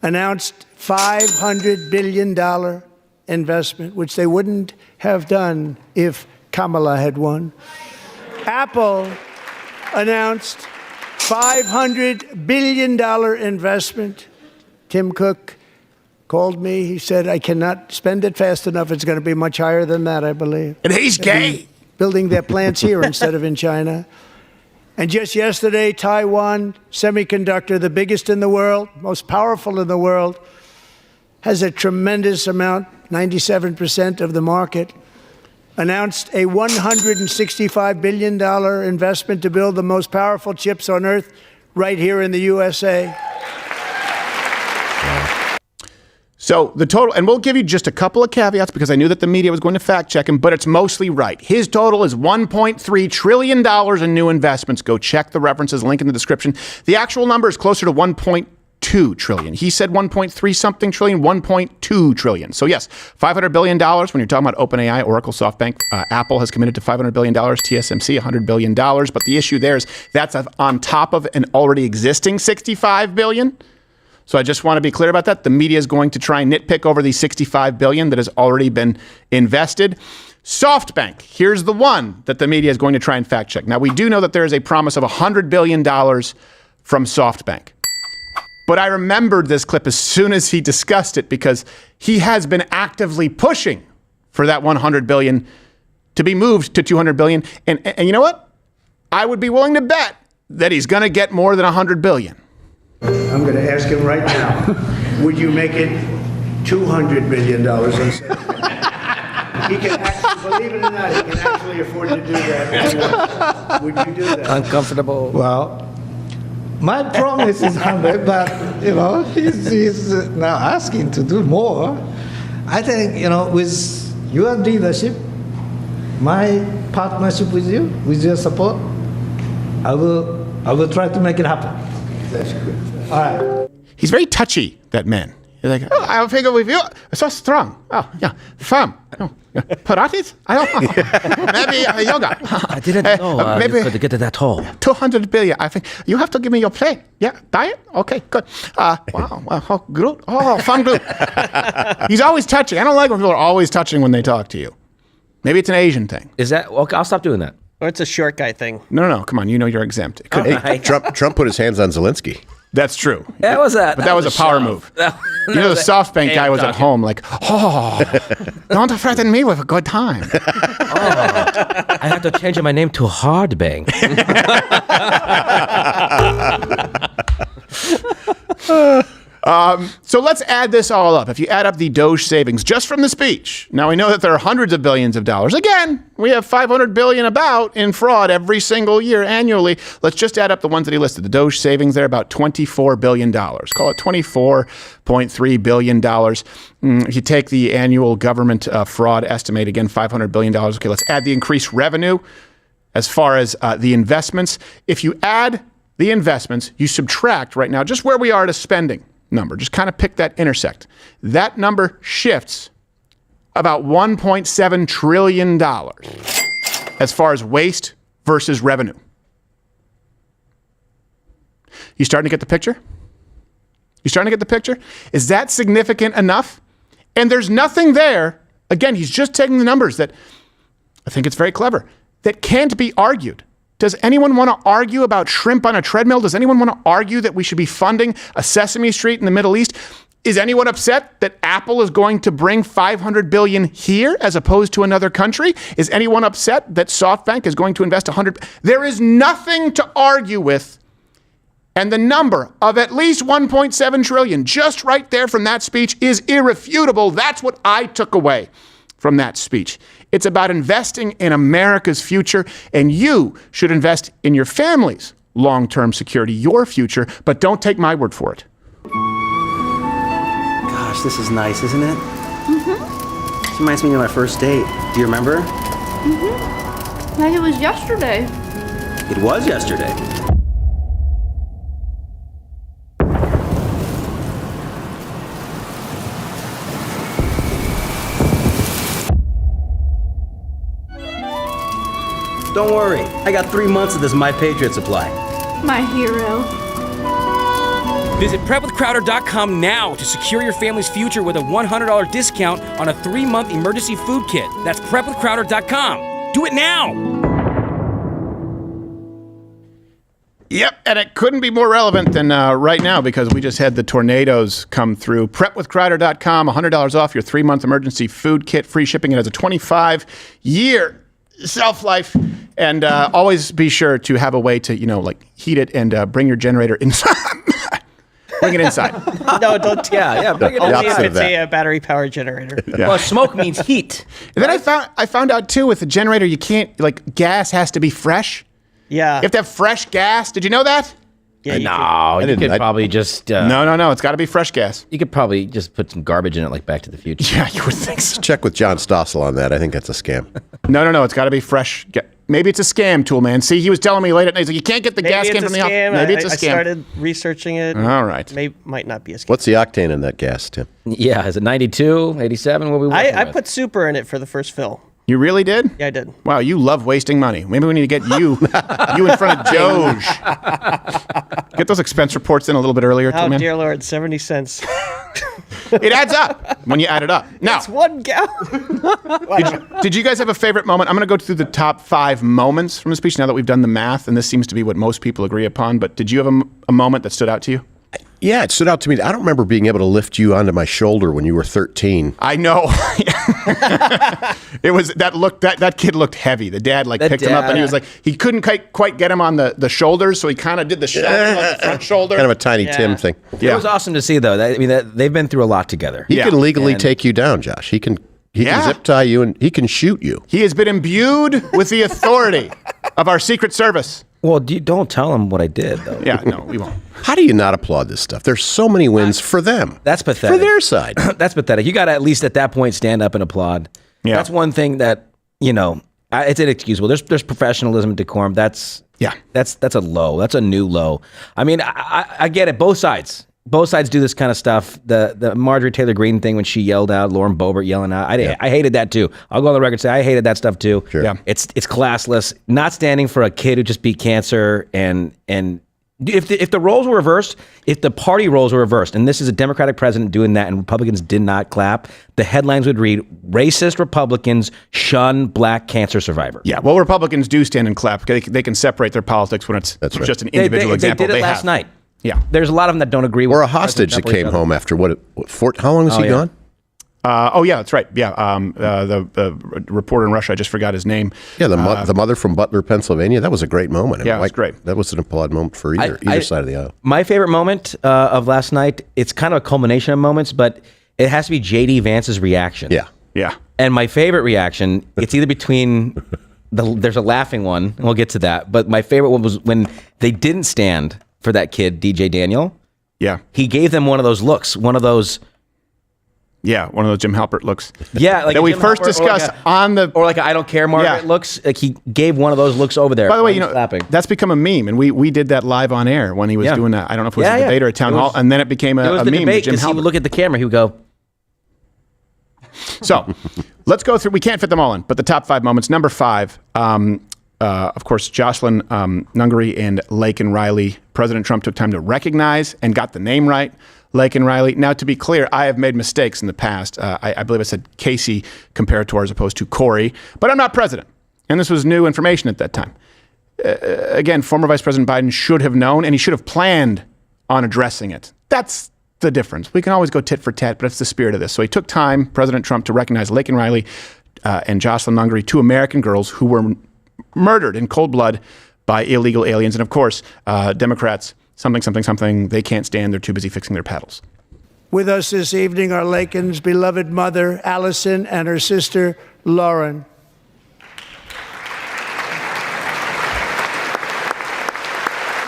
[SPEAKER 11] announced $500 billion investment, which they wouldn't have done if Kamala had won. Apple announced $500 billion investment. Tim Cook called me. He said, I cannot spend it fast enough. It's going to be much higher than that, I believe.
[SPEAKER 2] And he's gay.
[SPEAKER 11] Building their plants here instead of in China. And just yesterday, Taiwan Semiconductor, the biggest in the world, most powerful in the world, has a tremendous amount, 97% of the market, announced a $165 billion investment to build the most powerful chips on earth right here in the USA.
[SPEAKER 2] So the total, and we'll give you just a couple of caveats because I knew that the media was going to fact check him, but it's mostly right. His total is $1.3 trillion in new investments. Go check the references, link in the description. The actual number is closer to 1.2 trillion. He said 1.3 something trillion, 1.2 trillion. So yes, $500 billion when you're talking about OpenAI, Oracle, SoftBank, Apple has committed to $500 billion, TSMC, $100 billion. But the issue there is that's on top of an already existing $65 billion. So I just want to be clear about that. The media is going to try and nitpick over the $65 billion that has already been invested. SoftBank, here's the one that the media is going to try and fact check. Now, we do know that there is a promise of $100 billion from SoftBank. But I remembered this clip as soon as he discussed it because he has been actively pushing for that $100 billion to be moved to $200 billion. And you know what? I would be willing to bet that he's going to get more than $100 billion.
[SPEAKER 11] I'm going to ask him right now, would you make it $200 billion? He can actually, believe it or not, he can actually afford to do that. Would you do that?
[SPEAKER 3] Uncomfortable.
[SPEAKER 20] Well, my promise is 100, but, he's now asking to do more. I think, with your leadership, my partnership with you, with your support, I will try to make it happen. All right.
[SPEAKER 2] He's very touchy, that man. He's like, oh, I figure with you, so strong. Oh, yeah, firm. Oh, yeah. Pilates? I don't know. Maybe yoga.
[SPEAKER 3] I didn't know
[SPEAKER 2] maybe
[SPEAKER 3] you could get it that tall.
[SPEAKER 2] 200 billion. I think you have to give me your plate. Yeah, diet? Okay, good. Wow, oh, Groot. Oh, fun Groot. He's always touching. I don't like when people are always touching when they talk to you. Maybe it's an Asian thing.
[SPEAKER 3] Is that, okay, I'll stop doing that.
[SPEAKER 21] Or it's a short guy thing.
[SPEAKER 2] No, come on. You know you're exempt. It could
[SPEAKER 4] Hey, Trump put his hands on Zelensky.
[SPEAKER 2] That's true.
[SPEAKER 3] That was a,
[SPEAKER 2] but that was a power move. You know, the SoftBank guy was at home like, oh, don't threaten me with a good time.
[SPEAKER 3] I have to change my name to Hardbank.
[SPEAKER 2] So let's add this all up. If you add up the Doge savings just from the speech, now we know that there are hundreds of billions of dollars. Again, we have 500 billion about in fraud every single year annually. Let's just add up the ones that he listed. The Doge savings, they're about $24 billion. Call it $24.3 billion. If you take the annual government fraud estimate, again, $500 billion. Okay, let's add the increased revenue as far as the investments. If you add the investments, you subtract right now just where we are to spending number. Just kind of pick that intersect. That number shifts about $1.7 trillion as far as waste versus revenue. You starting to get the picture? You starting to get the picture? Is that significant enough? And there's nothing there. Again, he's just taking the numbers that I think it's very clever, that can't be argued. Does anyone want to argue about shrimp on a treadmill? Does anyone want to argue that we should be funding a Sesame Street in the Middle East? Is anyone upset that Apple is going to bring $500 billion here as opposed to another country? Is anyone upset that SoftBank is going to invest $100? There is nothing to argue with. And the number of at least $1.7 trillion just right there from that speech is irrefutable. That's what I took away from that speech. It's about investing in America's future, and you should invest in your family's long-term security, your future, but don't take my word for it.
[SPEAKER 22] Gosh, this is nice, isn't it? Mm-hmm. This reminds me of my first date. Do you remember?
[SPEAKER 23] Mm-hmm. Like it was yesterday.
[SPEAKER 22] It was yesterday. Don't worry, I got 3 months of this My Patriot supply.
[SPEAKER 23] My hero.
[SPEAKER 24] Visit PrepWithCrowder.com now to secure your family's future with a $100 discount on a 3-month emergency food kit. That's PrepWithCrowder.com. Do it now!
[SPEAKER 2] Yep, and it couldn't be more relevant than right now because we just had the tornadoes come through. PrepWithCrowder.com, $100 off your 3-month emergency food kit, free shipping. It has a 25-year self-life, and always be sure to have a way to, heat it and bring your generator inside. Bring it inside.
[SPEAKER 21] No, don't.
[SPEAKER 3] Yeah, bring it
[SPEAKER 21] Only
[SPEAKER 3] inside.
[SPEAKER 21] if it's a battery-powered generator.
[SPEAKER 2] Yeah.
[SPEAKER 3] Well, smoke means heat.
[SPEAKER 2] And then I found out, too, with the generator, you can't, gas has to be fresh.
[SPEAKER 21] Yeah.
[SPEAKER 2] You have to have fresh gas. Did you know that?
[SPEAKER 21] Yeah,
[SPEAKER 3] you could probably just...
[SPEAKER 2] No. It's got to be fresh gas.
[SPEAKER 3] You could probably just put some garbage in it like Back to the Future.
[SPEAKER 2] Yeah, you would think so.
[SPEAKER 4] Check with John Stossel on that. I think that's a scam.
[SPEAKER 2] No. It's got to be fresh. Maybe it's a scam tool, man. See, he was telling me late at night, he's like, you can't get the gas can from the office. Maybe it's a scam.
[SPEAKER 21] I started researching it.
[SPEAKER 2] All right.
[SPEAKER 21] Might not be a scam.
[SPEAKER 4] What's the octane in that gas, Tim?
[SPEAKER 3] Yeah, is it 92, 87? What are we working
[SPEAKER 21] I
[SPEAKER 3] with?
[SPEAKER 21] put super in it for the first fill.
[SPEAKER 2] You really did?
[SPEAKER 21] Yeah, I did.
[SPEAKER 2] Wow, you love wasting money. Maybe we need to get you in front of Doge. Get those expense reports in a little bit earlier, too,
[SPEAKER 21] Oh,
[SPEAKER 2] man.
[SPEAKER 21] dear Lord, 70 cents.
[SPEAKER 2] It adds up when you add it up. Now,
[SPEAKER 21] It's 1 gallon.
[SPEAKER 2] did you guys have a favorite moment? I'm going to go through the top 5 moments from the speech now that we've done the math, and this seems to be what most people agree upon. But did you have a moment that stood out to you?
[SPEAKER 4] Yeah, it stood out to me. I don't remember being able to lift you onto my shoulder when you were 13.
[SPEAKER 2] I know. It was that kid looked heavy. The dad picked him up, and he was like, he couldn't quite get him on the shoulders, so he kind of did the the front shoulder.
[SPEAKER 4] Kind of a Tiny Tim thing.
[SPEAKER 3] Yeah. It was awesome to see, though. They've been through a lot together.
[SPEAKER 4] He can legally take you down, Josh. He can zip tie you, and he can shoot you.
[SPEAKER 2] He has been imbued with the authority of our Secret Service.
[SPEAKER 3] Well, don't tell him what I did, though.
[SPEAKER 2] Yeah, no, we won't.
[SPEAKER 4] How do you not applaud this stuff? There's so many wins for them.
[SPEAKER 3] That's pathetic.
[SPEAKER 4] For their side.
[SPEAKER 3] That's pathetic. You got to at least at that point stand up and applaud. Yeah. That's one thing that, it's inexcusable. There's professionalism and decorum. That's
[SPEAKER 2] Yeah.
[SPEAKER 3] That's a low. That's a new low. I mean, I get it. Both sides do this kind of stuff. The Marjorie Taylor Greene thing when she yelled out, Lauren Boebert yelling out. I hated that too. I'll go on the record and say I hated that stuff too.
[SPEAKER 4] Sure.
[SPEAKER 2] Yeah.
[SPEAKER 3] It's classless. Not standing for a kid who just beat cancer and if the roles were reversed, if the party roles were reversed, and this is a Democratic president doing that and Republicans did not clap, the headlines would read, racist Republicans shun black cancer survivor.
[SPEAKER 2] Yeah, well, Republicans do stand and clap. They can separate their politics when it's just an individual example.
[SPEAKER 3] They did it last night.
[SPEAKER 2] Yeah.
[SPEAKER 3] There's a lot of them that don't agree with
[SPEAKER 4] Or a hostage that came home after how long was he gone?
[SPEAKER 2] Yeah, that's right. Yeah, the reporter in Russia, I just forgot his name.
[SPEAKER 4] Yeah, the mother from Butler, Pennsylvania. That was a great moment.
[SPEAKER 2] Yeah, it was great.
[SPEAKER 4] That was an applaud moment for either side of the aisle.
[SPEAKER 3] My favorite moment of last night, it's kind of a culmination of moments, but it has to be J.D. Vance's reaction.
[SPEAKER 2] Yeah.
[SPEAKER 3] And my favorite reaction, it's either between, there's a laughing one, and we'll get to that, but my favorite one was when they didn't stand for that kid, DJ Daniel.
[SPEAKER 2] Yeah.
[SPEAKER 3] He gave them one of those looks, one of those
[SPEAKER 2] Jim Halpert looks.
[SPEAKER 3] Yeah, like
[SPEAKER 2] that we
[SPEAKER 3] Jim
[SPEAKER 2] first
[SPEAKER 3] Halpert,
[SPEAKER 2] discussed on the
[SPEAKER 3] like a I don't care Margaret looks. Like he gave one of those looks over there.
[SPEAKER 2] By the way, that's become a meme, and we did that live on air when he was doing that. I don't know if it was a debate or a town hall, and then it became a meme.
[SPEAKER 3] Debate,
[SPEAKER 2] Jim Halpert.
[SPEAKER 3] He would look at the camera, he would go.
[SPEAKER 2] So let's go through. We can't fit them all in, but the top 5 moments. Number 5, of course, Jocelyn Nungary and Laken Riley. President Trump took time to recognize and got the name right. Laken Riley. Now, to be clear, I have made mistakes in the past. I believe I said Casey Comparator as opposed to Corey, but I'm not president. And this was new information at that time. Again, former Vice President Biden should have known, and he should have planned on addressing it. That's the difference. We can always go tit for tat, but it's the spirit of this. So he took time, President Trump, to recognize Laken Riley and Jocelyn Nungary, 2 American girls who were murdered in cold blood by illegal aliens. And of course, Democrats, something, they can't stand. They're too busy fixing their paddles.
[SPEAKER 11] With us this evening are Laken's beloved mother, Allison, and her sister, Lauren.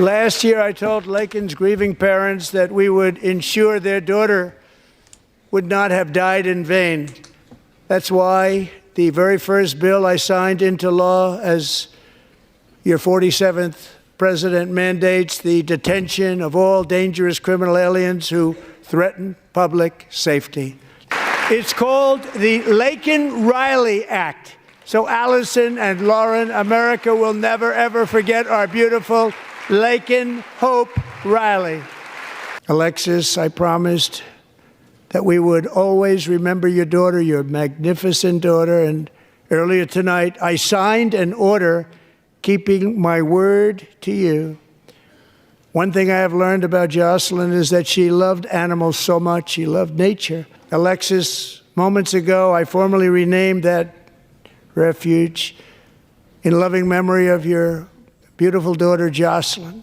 [SPEAKER 11] Last year, I told Laken's grieving parents that we would ensure their daughter would not have died in vain. That's why the very first bill I signed into law as your 47th president mandates the detention of all dangerous criminal aliens who threaten public safety. It's called the Laken Riley Act. So Allison and Lauren, America will never, ever forget our beautiful Laken Hope Riley. Alexis, I promised that we would always remember your daughter, your magnificent daughter, and earlier tonight I signed an order keeping my word to you. One thing I have learned about Jocelyn is that she loved animals so much. She loved nature. Alexis, moments ago, I formally renamed that refuge in loving memory of your beautiful daughter, Jocelyn.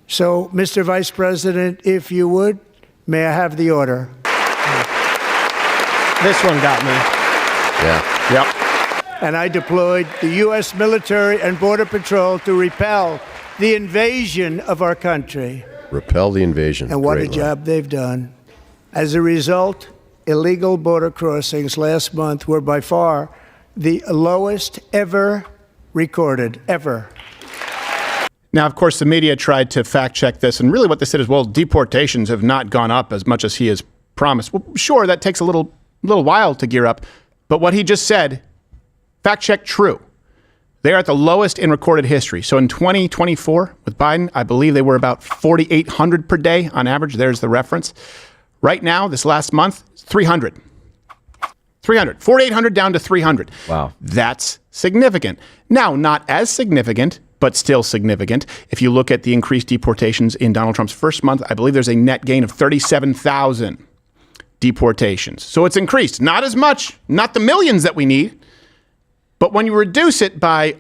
[SPEAKER 11] So, Mr. Vice President, if you would, may I have the order?
[SPEAKER 21] This one got me.
[SPEAKER 4] Yeah.
[SPEAKER 2] Yep.
[SPEAKER 11] And I deployed the U.S. military and Border Patrol to repel the invasion of our country.
[SPEAKER 4] Repel the invasion.
[SPEAKER 11] And what
[SPEAKER 4] Great
[SPEAKER 11] a job they've done. As a result, illegal border crossings last month were by far the lowest ever recorded, ever.
[SPEAKER 2] Now, of course, the media tried to fact check this, and really what they said is, well, deportations have not gone up as much as he has promised. Well, sure, that takes a little while to gear up, but what he just said, fact check true. They are at the lowest in recorded history. So in 2024 with Biden, I believe they were about 4,800 per day on average. There's the reference. Right now, this last month, 300. 4,800 down to 300.
[SPEAKER 3] Wow.
[SPEAKER 2] That's significant. Now, not as significant, but still significant. If you look at the increased deportations in Donald Trump's first month, I believe there's a net gain of 37,000 deportations. So it's increased. Not as much, not the millions that we need, but when you reduce it by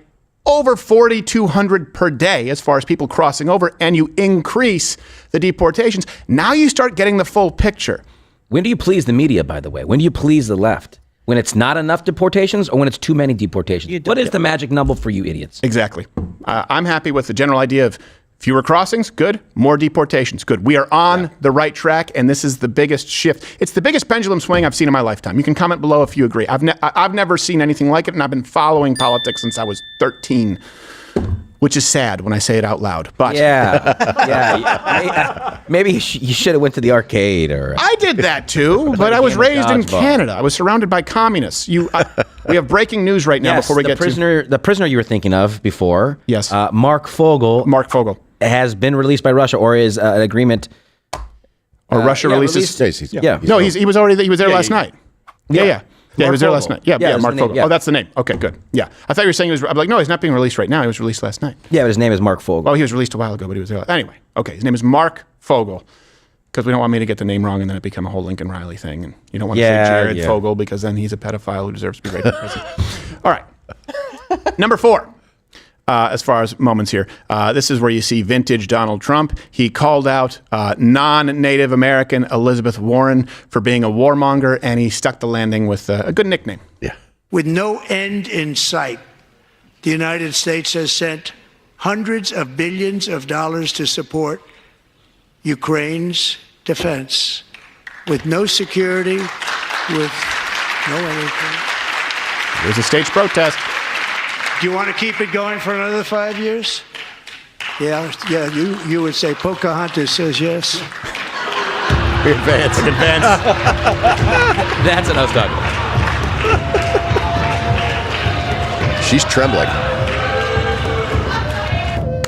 [SPEAKER 2] over 4,200 per day as far as people crossing over, and you increase the deportations, now you start getting the full picture.
[SPEAKER 3] When do you please the media, by the way? When do you please the left? When it's not enough deportations or when it's too many deportations? What is the magic number for you idiots?
[SPEAKER 2] Exactly. I'm happy with the general idea of fewer crossings, good. More deportations, good. We are on the right track, and this is the biggest shift. It's the biggest pendulum swing I've seen in my lifetime. You can comment below if you agree. I've never seen anything like it, and I've been following politics since I was 13. which is sad when I say it out loud. But
[SPEAKER 3] maybe you should have went to the arcade. Or
[SPEAKER 2] I did that too, but I was raised in Canada. I was surrounded by communists. We have breaking news right now before we get to
[SPEAKER 3] the prisoner you were thinking of before.
[SPEAKER 2] Yes,
[SPEAKER 3] Mark Fogel.
[SPEAKER 2] Mark Fogel
[SPEAKER 3] has been released by Russia, or is an agreement.
[SPEAKER 2] Or Russia releases. No, he was there last night. Yeah, he was there last night. Yeah, Mark Fogel. Oh, that's the name. Okay, good. Yeah, I thought you were saying he was. I'm like, no, he's not being released right now. He was released last night.
[SPEAKER 3] Yeah, but his name is Mark Fogel.
[SPEAKER 2] Oh, he was released a while ago, but he was there. Anyway, okay, his name is Mark Fogel. Because we don't want me to get the name wrong and then it become a whole Lincoln Riley thing. And you don't want to say Jared Fogel because then he's a pedophile who deserves to be raped. All right. Number 4. As far as moments here, this is where you see vintage Donald Trump. He called out non-Native American Elizabeth Warren for being a warmonger, and he stuck the landing with a good nickname.
[SPEAKER 4] Yeah.
[SPEAKER 11] With no end in sight, the United States has sent hundreds of billions of dollars to support Ukraine's defense. With no security, with no anything.
[SPEAKER 2] There's a staged protest.
[SPEAKER 11] Do you want to keep it going for another 5 years? Yeah, you would say Pocahontas says yes.
[SPEAKER 4] Advance.
[SPEAKER 3] That's what I was talking
[SPEAKER 4] about. She's trembling.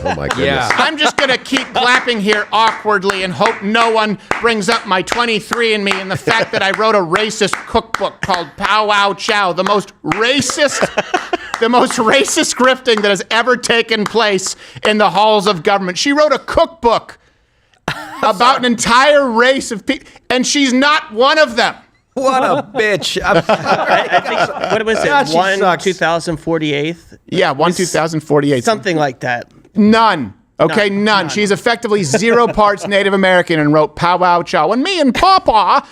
[SPEAKER 4] Oh my goodness.
[SPEAKER 2] Yeah. I'm just going to keep clapping here awkwardly and hope no one brings up my 23andMe and the fact that I wrote a racist cookbook called Pow Wow Chow, the most racist grifting that has ever taken place in the halls of government. She wrote a cookbook about an entire race of people, and she's not one of them.
[SPEAKER 3] What a bitch.
[SPEAKER 21] I think so. What was it?
[SPEAKER 3] God,
[SPEAKER 21] 2048th?
[SPEAKER 2] Yeah, 2048th.
[SPEAKER 21] Something like that.
[SPEAKER 2] None. Okay, none. She's effectively 0 parts Native American and wrote Pow Wow Chow. And me and Pawpaw.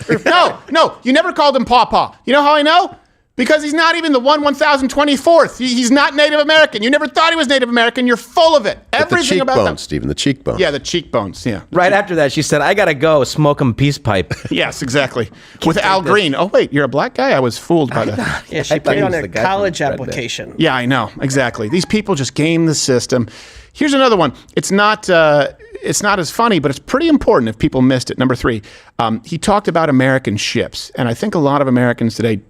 [SPEAKER 2] No, you never called him Pawpaw. You know how I know? Because he's not even the 1024th. He's not Native American. You never thought he was Native American. You're full of it. Everything about them.
[SPEAKER 4] Stephen, the cheekbones.
[SPEAKER 2] Yeah, the cheekbones. Yeah.
[SPEAKER 3] Right after that, she said, "I gotta go smoke 'em peace pipe."
[SPEAKER 2] Yes, exactly. With Al Green. Oh wait, you're a black guy? I was fooled by that.
[SPEAKER 21] Yeah, she put it on a college application.
[SPEAKER 2] Yeah, I know exactly. These people just game the system. Here's another one. It's not as funny, but it's pretty important if people missed it. Number 3, he talked about American ships. And I think a lot of Americans today,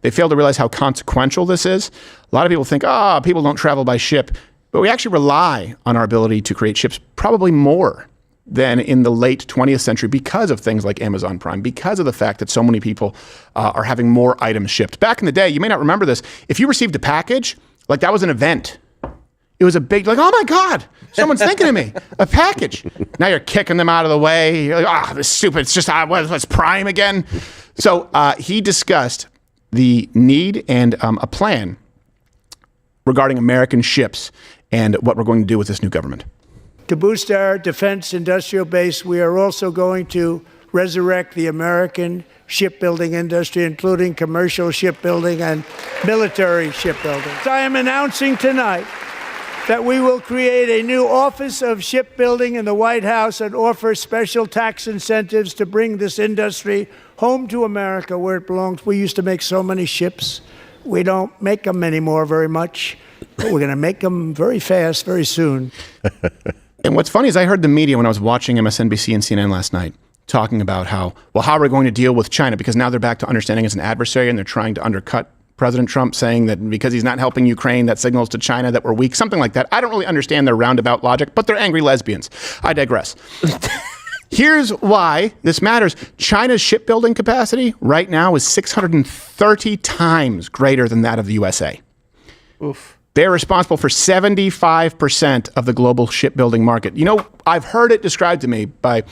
[SPEAKER 2] they fail to realize how consequential this is. A lot of people think, people don't travel by ship. But we actually rely on our ability to create ships probably more than in the late 20th century because of things like Amazon Prime, because of the fact that so many people are having more items shipped. Back in the day, you may not remember this, if you received a package, like that was an event. It was a big, like, oh my God, someone's thinking of me, a package. Now you're kicking them out of the way. You're like, this is stupid. It's just, what's Prime again? So he discussed the need and a plan regarding American ships and what we're going to do with this new government.
[SPEAKER 11] To boost our defense industrial base, we are also going to resurrect the American shipbuilding industry, including commercial shipbuilding and military shipbuilding. I am announcing tonight that we will create a new Office of Shipbuilding in the White House and offer special tax incentives to bring this industry home to America where it belongs. We used to make so many ships. We don't make them anymore very much, but we're going to make them very fast, very soon.
[SPEAKER 2] And what's funny is I heard the media when I was watching MSNBC and CNN last night talking about how are we going to deal with China? Because now they're back to understanding as an adversary and they're trying to undercut President Trump, saying that because he's not helping Ukraine, that signals to China that we're weak, something like that. I don't really understand their roundabout logic, but they're angry lesbians. I digress. Here's why this matters. China's shipbuilding capacity right now is 630 times greater than that of the USA.
[SPEAKER 21] Oof.
[SPEAKER 2] They're responsible for 75% of the global shipbuilding market. You know, I've heard it described to me by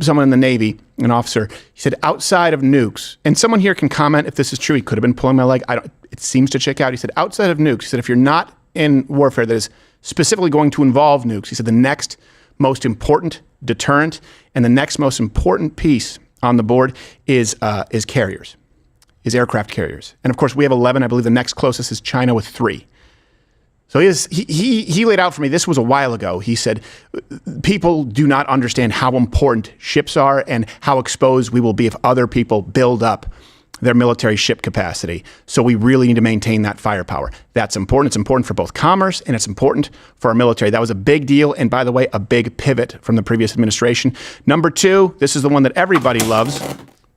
[SPEAKER 2] someone in the Navy, an officer. He said, outside of nukes, and someone here can comment if this is true. He could have been pulling my leg. It seems to check out. He said, outside of nukes, he said, if you're not in warfare that is specifically going to involve nukes, he said, the next most important deterrent and the next most important piece on the board is carriers, is aircraft carriers. And of course, we have 11. I believe the next closest is China with 3. So he laid out for me, this was a while ago, he said, people do not understand how important ships are and how exposed we will be if other people build up their military ship capacity. So we really need to maintain that firepower. That's important. It's important for both commerce and it's important for our military. That was a big deal. And by the way, a big pivot from the previous administration. Number two, this is the one that everybody loves,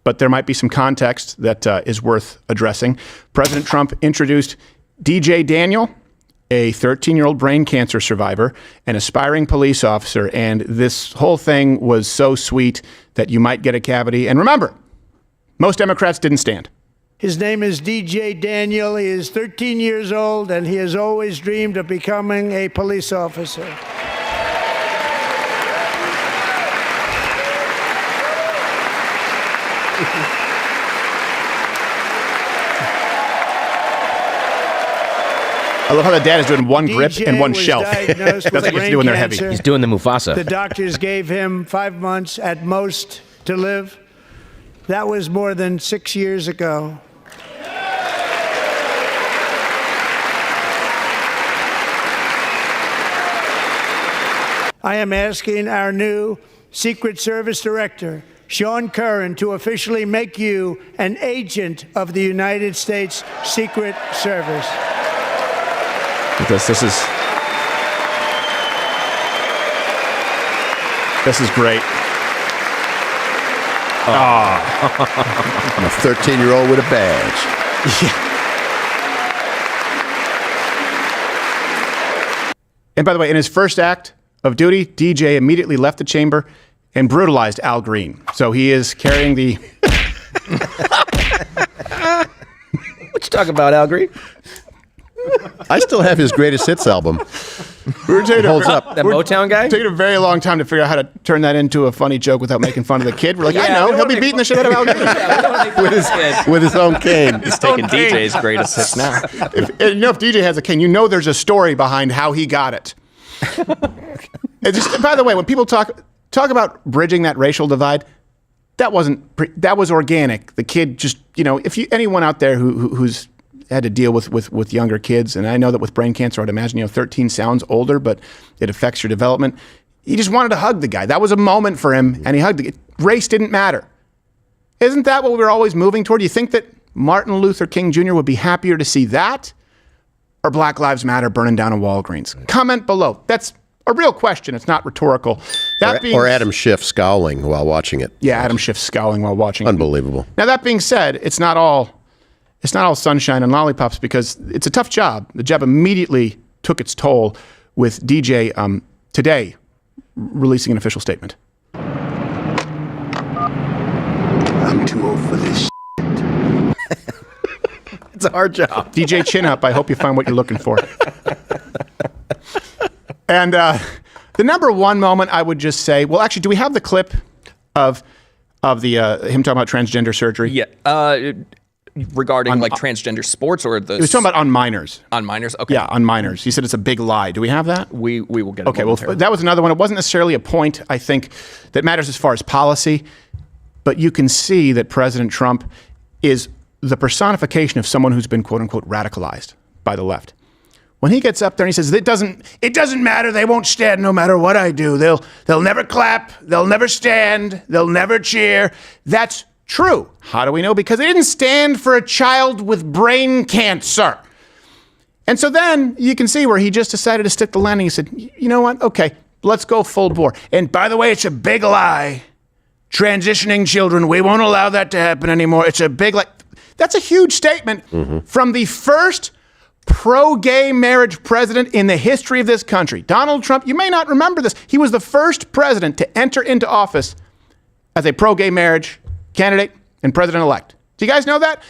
[SPEAKER 2] but there might be some context that is worth addressing. President Trump introduced DJ Daniel, a 13-year-old brain cancer survivor, an aspiring police officer, and this whole thing was so sweet that you might get a cavity. And remember, most Democrats didn't stand.
[SPEAKER 11] His name is DJ Daniel. He is 13 years old, and he has always dreamed of becoming a police officer.
[SPEAKER 2] I love how the dad is doing one grip and one shelf.
[SPEAKER 11] That's
[SPEAKER 2] like he's doing their heavy.
[SPEAKER 3] He's doing the Mufasa.
[SPEAKER 11] The doctors gave him 5 months at most to live. That was more than 6 years ago. I am asking our new Secret Service Director, Sean Curran, to officially make you an agent of the United States Secret Service.
[SPEAKER 2] This is great.
[SPEAKER 4] I'm a 13-year-old with a badge.
[SPEAKER 2] And by the way, in his first act of duty, DJ immediately left the chamber and brutalized Al Green. So he is carrying the...
[SPEAKER 3] What you talking about, Al Green?
[SPEAKER 4] I still have his greatest hits album. Holds up.
[SPEAKER 3] That Motown guy?
[SPEAKER 2] Taking a very long time to figure out how to turn that into a funny joke without making fun of the kid. We're like, I know, he'll be beating the shit out of Al Green.
[SPEAKER 4] with his own cane.
[SPEAKER 19] He's taking DJ's greatest hits now.
[SPEAKER 2] If DJ has a cane, there's a story behind how he got it. By the way, when people talk about bridging that racial divide, that was organic. The kid just, if anyone out there who's had to deal with younger kids, and I know that with brain cancer, I'd imagine 13 sounds older, but it affects your development. He just wanted to hug the guy. That was a moment for him, and he hugged the guy. Race didn't matter. Isn't that what we're always moving toward? Do you think that Martin Luther King Jr. would be happier to see that, or Black Lives Matter burning down a Walgreens? Comment below. That's a real question. It's not rhetorical.
[SPEAKER 4] Or Adam Schiff scowling while watching it.
[SPEAKER 2] Yeah, Adam Schiff scowling while watching.
[SPEAKER 4] Unbelievable.
[SPEAKER 2] Now, that being said, it's not all sunshine and lollipops, because it's a tough job. The job immediately took its toll with DJ today releasing an official statement.
[SPEAKER 5] I'm too old for this shit.
[SPEAKER 3] It's a hard job.
[SPEAKER 2] DJ Chin Up, I hope you find what you're looking for. And the number one moment, I would just say, well, actually, do we have the clip of the him talking about transgender surgery?
[SPEAKER 19] Yeah. Regarding transgender sports, or the...
[SPEAKER 2] He was talking about on minors.
[SPEAKER 19] On minors? Okay.
[SPEAKER 2] Yeah, on minors. He said it's a big lie. Do we have that?
[SPEAKER 19] We will get it.
[SPEAKER 2] Okay, well, that was another one. It wasn't necessarily a point, I think, that matters as far as policy, but you can see that President Trump is the personification of someone who's been, quote unquote, radicalized by the left. When he gets up there and he says, it doesn't matter, they won't stand no matter what I do. They'll never clap, they'll never stand, they'll never cheer. That's true. How do we know? Because they didn't stand for a child with brain cancer. And so then you can see where he just decided to stick the landing. He said, you know what? Okay, let's go full bore. And by the way, it's a big lie. Transitioning children, we won't allow that to happen anymore. It's a big lie. That's a huge statement from the first pro-gay marriage president in the history of this country. Donald Trump, you may not remember this. He was the first president to enter into office as a pro-gay marriage candidate and president-elect. Do you guys know that?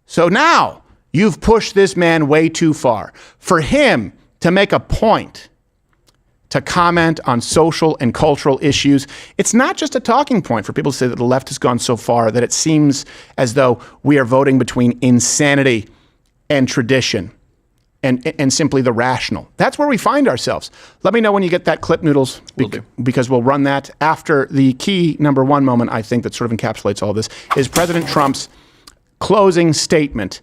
[SPEAKER 2] So now you've pushed this man way too far. For him to make a point to comment on social and cultural issues, it's not just a talking point for people to say that the left has gone so far that it seems as though we are voting between insanity and tradition and simply the rational. That's where we find ourselves. Let me know when you get that clip, Noodles, because we'll run that after the key number one moment, I think, that sort of encapsulates all this, is President Trump's closing statement,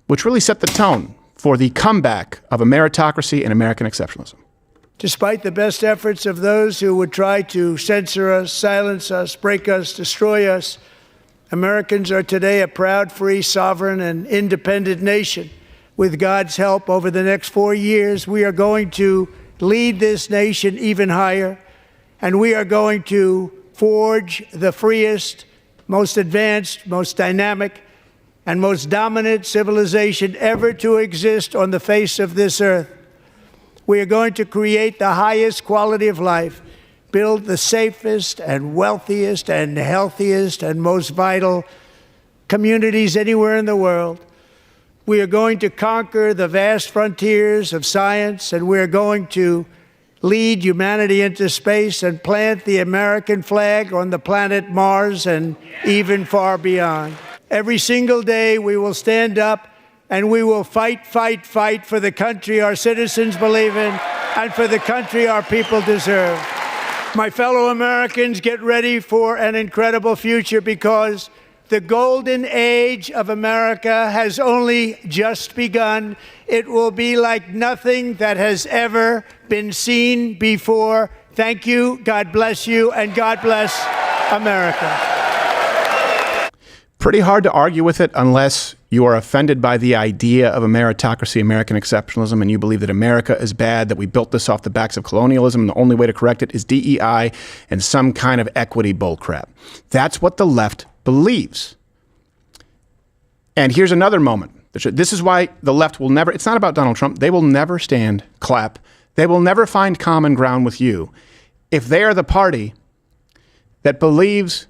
[SPEAKER 2] which really set the tone for the comeback of a meritocracy and American exceptionalism.
[SPEAKER 11] Despite the best efforts of those who would try to censor us, silence us, break us, destroy us, Americans are today a proud, free, sovereign, and independent nation. With God's help, over the next 4 years, we are going to lead this nation even higher, and we are going to forge the freest, most advanced, most dynamic, and most dominant civilization ever to exist on the face of this earth. We are going to create the highest quality of life, build the safest and wealthiest and healthiest and most vital communities anywhere in the world. We are going to conquer the vast frontiers of science, and we are going to lead humanity into space and plant the American flag on the planet Mars and even far beyond. Every single day we will stand up and we will fight, fight, fight for the country our citizens believe in and for the country our people deserve. My fellow Americans, get ready for an incredible future, because the golden age of America has only just begun. It will be like nothing that has ever been seen before. Thank you, God bless you, and God bless America.
[SPEAKER 2] Pretty hard to argue with it unless you are offended by the idea of a meritocracy, American exceptionalism, and you believe that America is bad, that we built this off the backs of colonialism, and the only way to correct it is DEI and some kind of equity bullcrap. That's what the left believes. And here's another moment. This is why the left will never, it's not about Donald Trump. They will never stand, clap. They will never find common ground with you if they are the party that believes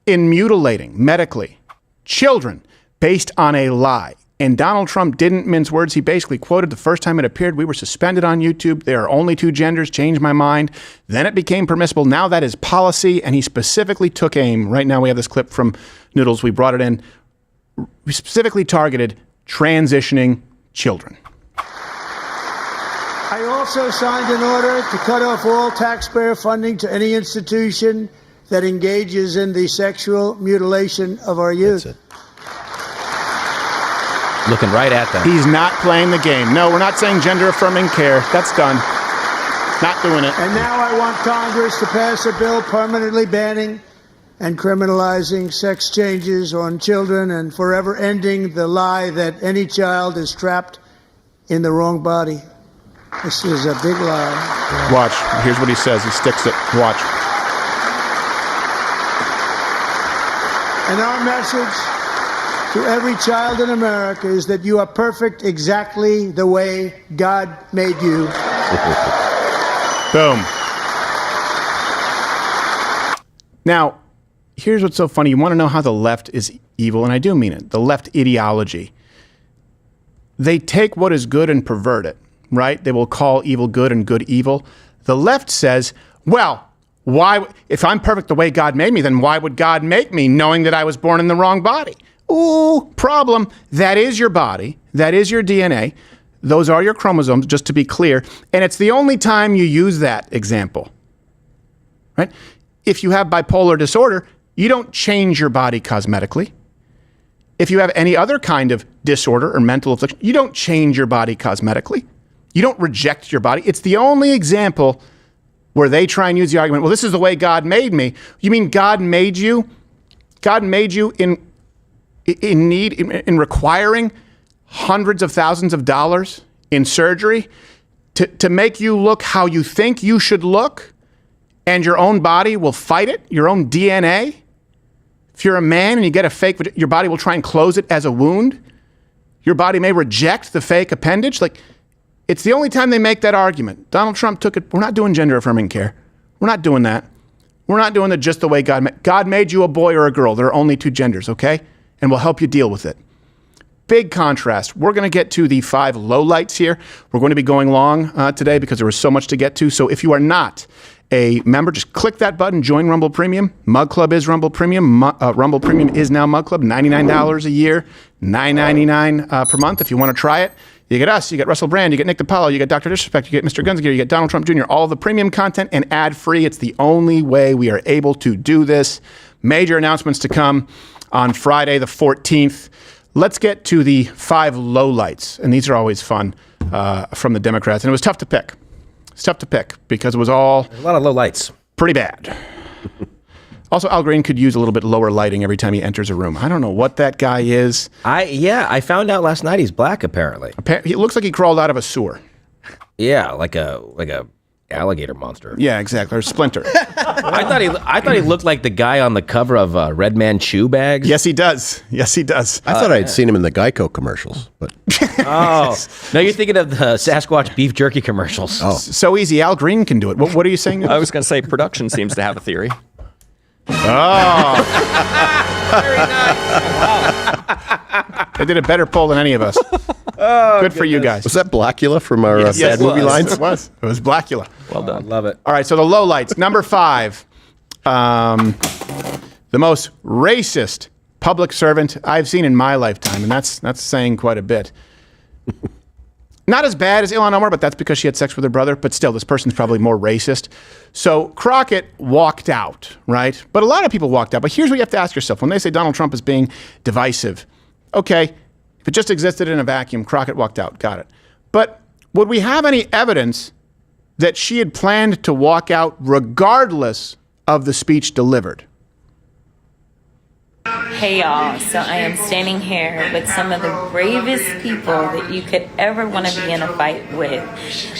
[SPEAKER 2] in mutilating medically children based on a lie. And Donald Trump didn't mince words. He basically quoted the first time it appeared, we were suspended on YouTube. There are only two genders, changed my mind. Then it became permissible. Now that is policy. And he specifically took aim. Right now we have this clip from Noodles. We brought it in. We specifically targeted transitioning children.
[SPEAKER 11] I also signed an order to cut off all taxpayer funding to any institution that engages in the sexual mutilation of our youth.
[SPEAKER 3] Looking right at them.
[SPEAKER 2] He's not playing the game. No, we're not saying gender-affirming care. That's done. Not doing it.
[SPEAKER 11] And now I want Congress to pass a bill permanently banning and criminalizing sex changes on children and forever ending the lie that any child is trapped in the wrong body. This is a big lie.
[SPEAKER 2] Watch. Here's what he says. He sticks it. Watch.
[SPEAKER 11] And our message to every child in America is that you are perfect exactly the way God made you.
[SPEAKER 2] Boom. Now, here's what's so funny. You want to know how the left is evil, and I do mean it. The left ideology. They take what is good and pervert it, right? They will call evil good and good evil. The left says, well, why, if I'm perfect the way God made me, then why would God make me knowing that I was born in the wrong body? Ooh, problem. That is your body. That is your DNA. Those are your chromosomes, just to be clear. And it's the only time you use that example, right? If you have bipolar disorder, you don't change your body cosmetically. If you have any other kind of disorder or mental affliction, you don't change your body cosmetically. You don't reject your body. It's the only example where they try and use the argument, well, this is the way God made me. You mean God made you? God made you in requiring hundreds of thousands of dollars in surgery to make you look how you think you should look, and your own body will fight it, your own DNA? If you're a man and you get a fake, your body will try and close it as a wound. Your body may reject the fake appendage. Like, it's the only time they make that argument. Donald Trump took it. We're not doing gender-affirming care. We're not doing that. We're not doing it just the way God made you a boy or a girl. There are only two genders, okay? And we'll help you deal with it. Big contrast. We're going to get to the 5 lowlights here. We're going to be going long today because there was so much to get to. So if you are not a member, just click that button, join Rumble Premium. Mug Club is Rumble Premium. Rumble Premium is now Mug Club, $99 a year, $9.99 per month. If you want to try it, you get us, you get Russell Brand, you get Nick DiPaolo, you get Dr. Disrespect, you get Mr. Gunsgear, you get Donald Trump Jr., all of the premium content and ad-free. It's the only way we are able to do this. Major announcements to come on Friday the 14th. Let's get to the 5 lowlights, and these are always fun from the Democrats. And it was tough to pick. It's tough to pick because it was all
[SPEAKER 3] a lot of lowlights.
[SPEAKER 2] Pretty bad. Also, Al Green could use a little bit lower lighting every time he enters a room. I don't know what that guy is.
[SPEAKER 3] I found out last night he's black, apparently.
[SPEAKER 2] He looks like he crawled out of a sewer.
[SPEAKER 3] Yeah, like a alligator monster.
[SPEAKER 2] Yeah, exactly. Or Splinter.
[SPEAKER 3] I thought he looked like the guy on the cover of Red Man Chew bags.
[SPEAKER 2] Yes, he does. Yes, he does.
[SPEAKER 4] I thought I'd seen him in the Geico commercials, but
[SPEAKER 3] oh, no, you're thinking of the Sasquatch beef jerky commercials.
[SPEAKER 2] Oh, so easy. Al Green can do it. What are you saying?
[SPEAKER 19] I was going to say production seems to have a theory.
[SPEAKER 2] Oh,
[SPEAKER 3] very nice.
[SPEAKER 2] They did a better poll than any of us. Good for you guys.
[SPEAKER 4] Was that Blackula from our bad movie lines?
[SPEAKER 2] It was. It was Blackula.
[SPEAKER 19] Well done.
[SPEAKER 3] Love it.
[SPEAKER 2] All right, so the lowlights. Number 5, the most racist public servant I've seen in my lifetime, and that's saying quite a bit. Not as bad as Ilhan Omar, but that's because she had sex with her brother. But still, this person's probably more racist. So Crockett walked out, right? But a lot of people walked out. But here's what you have to ask yourself. When they say Donald Trump is being divisive, okay, if it just existed in a vacuum, Crockett walked out. Got it. But would we have any evidence that she had planned to walk out regardless of the speech delivered?
[SPEAKER 7] Hey y'all, so I am standing here with some of the bravest people that you could ever want to be in a fight with.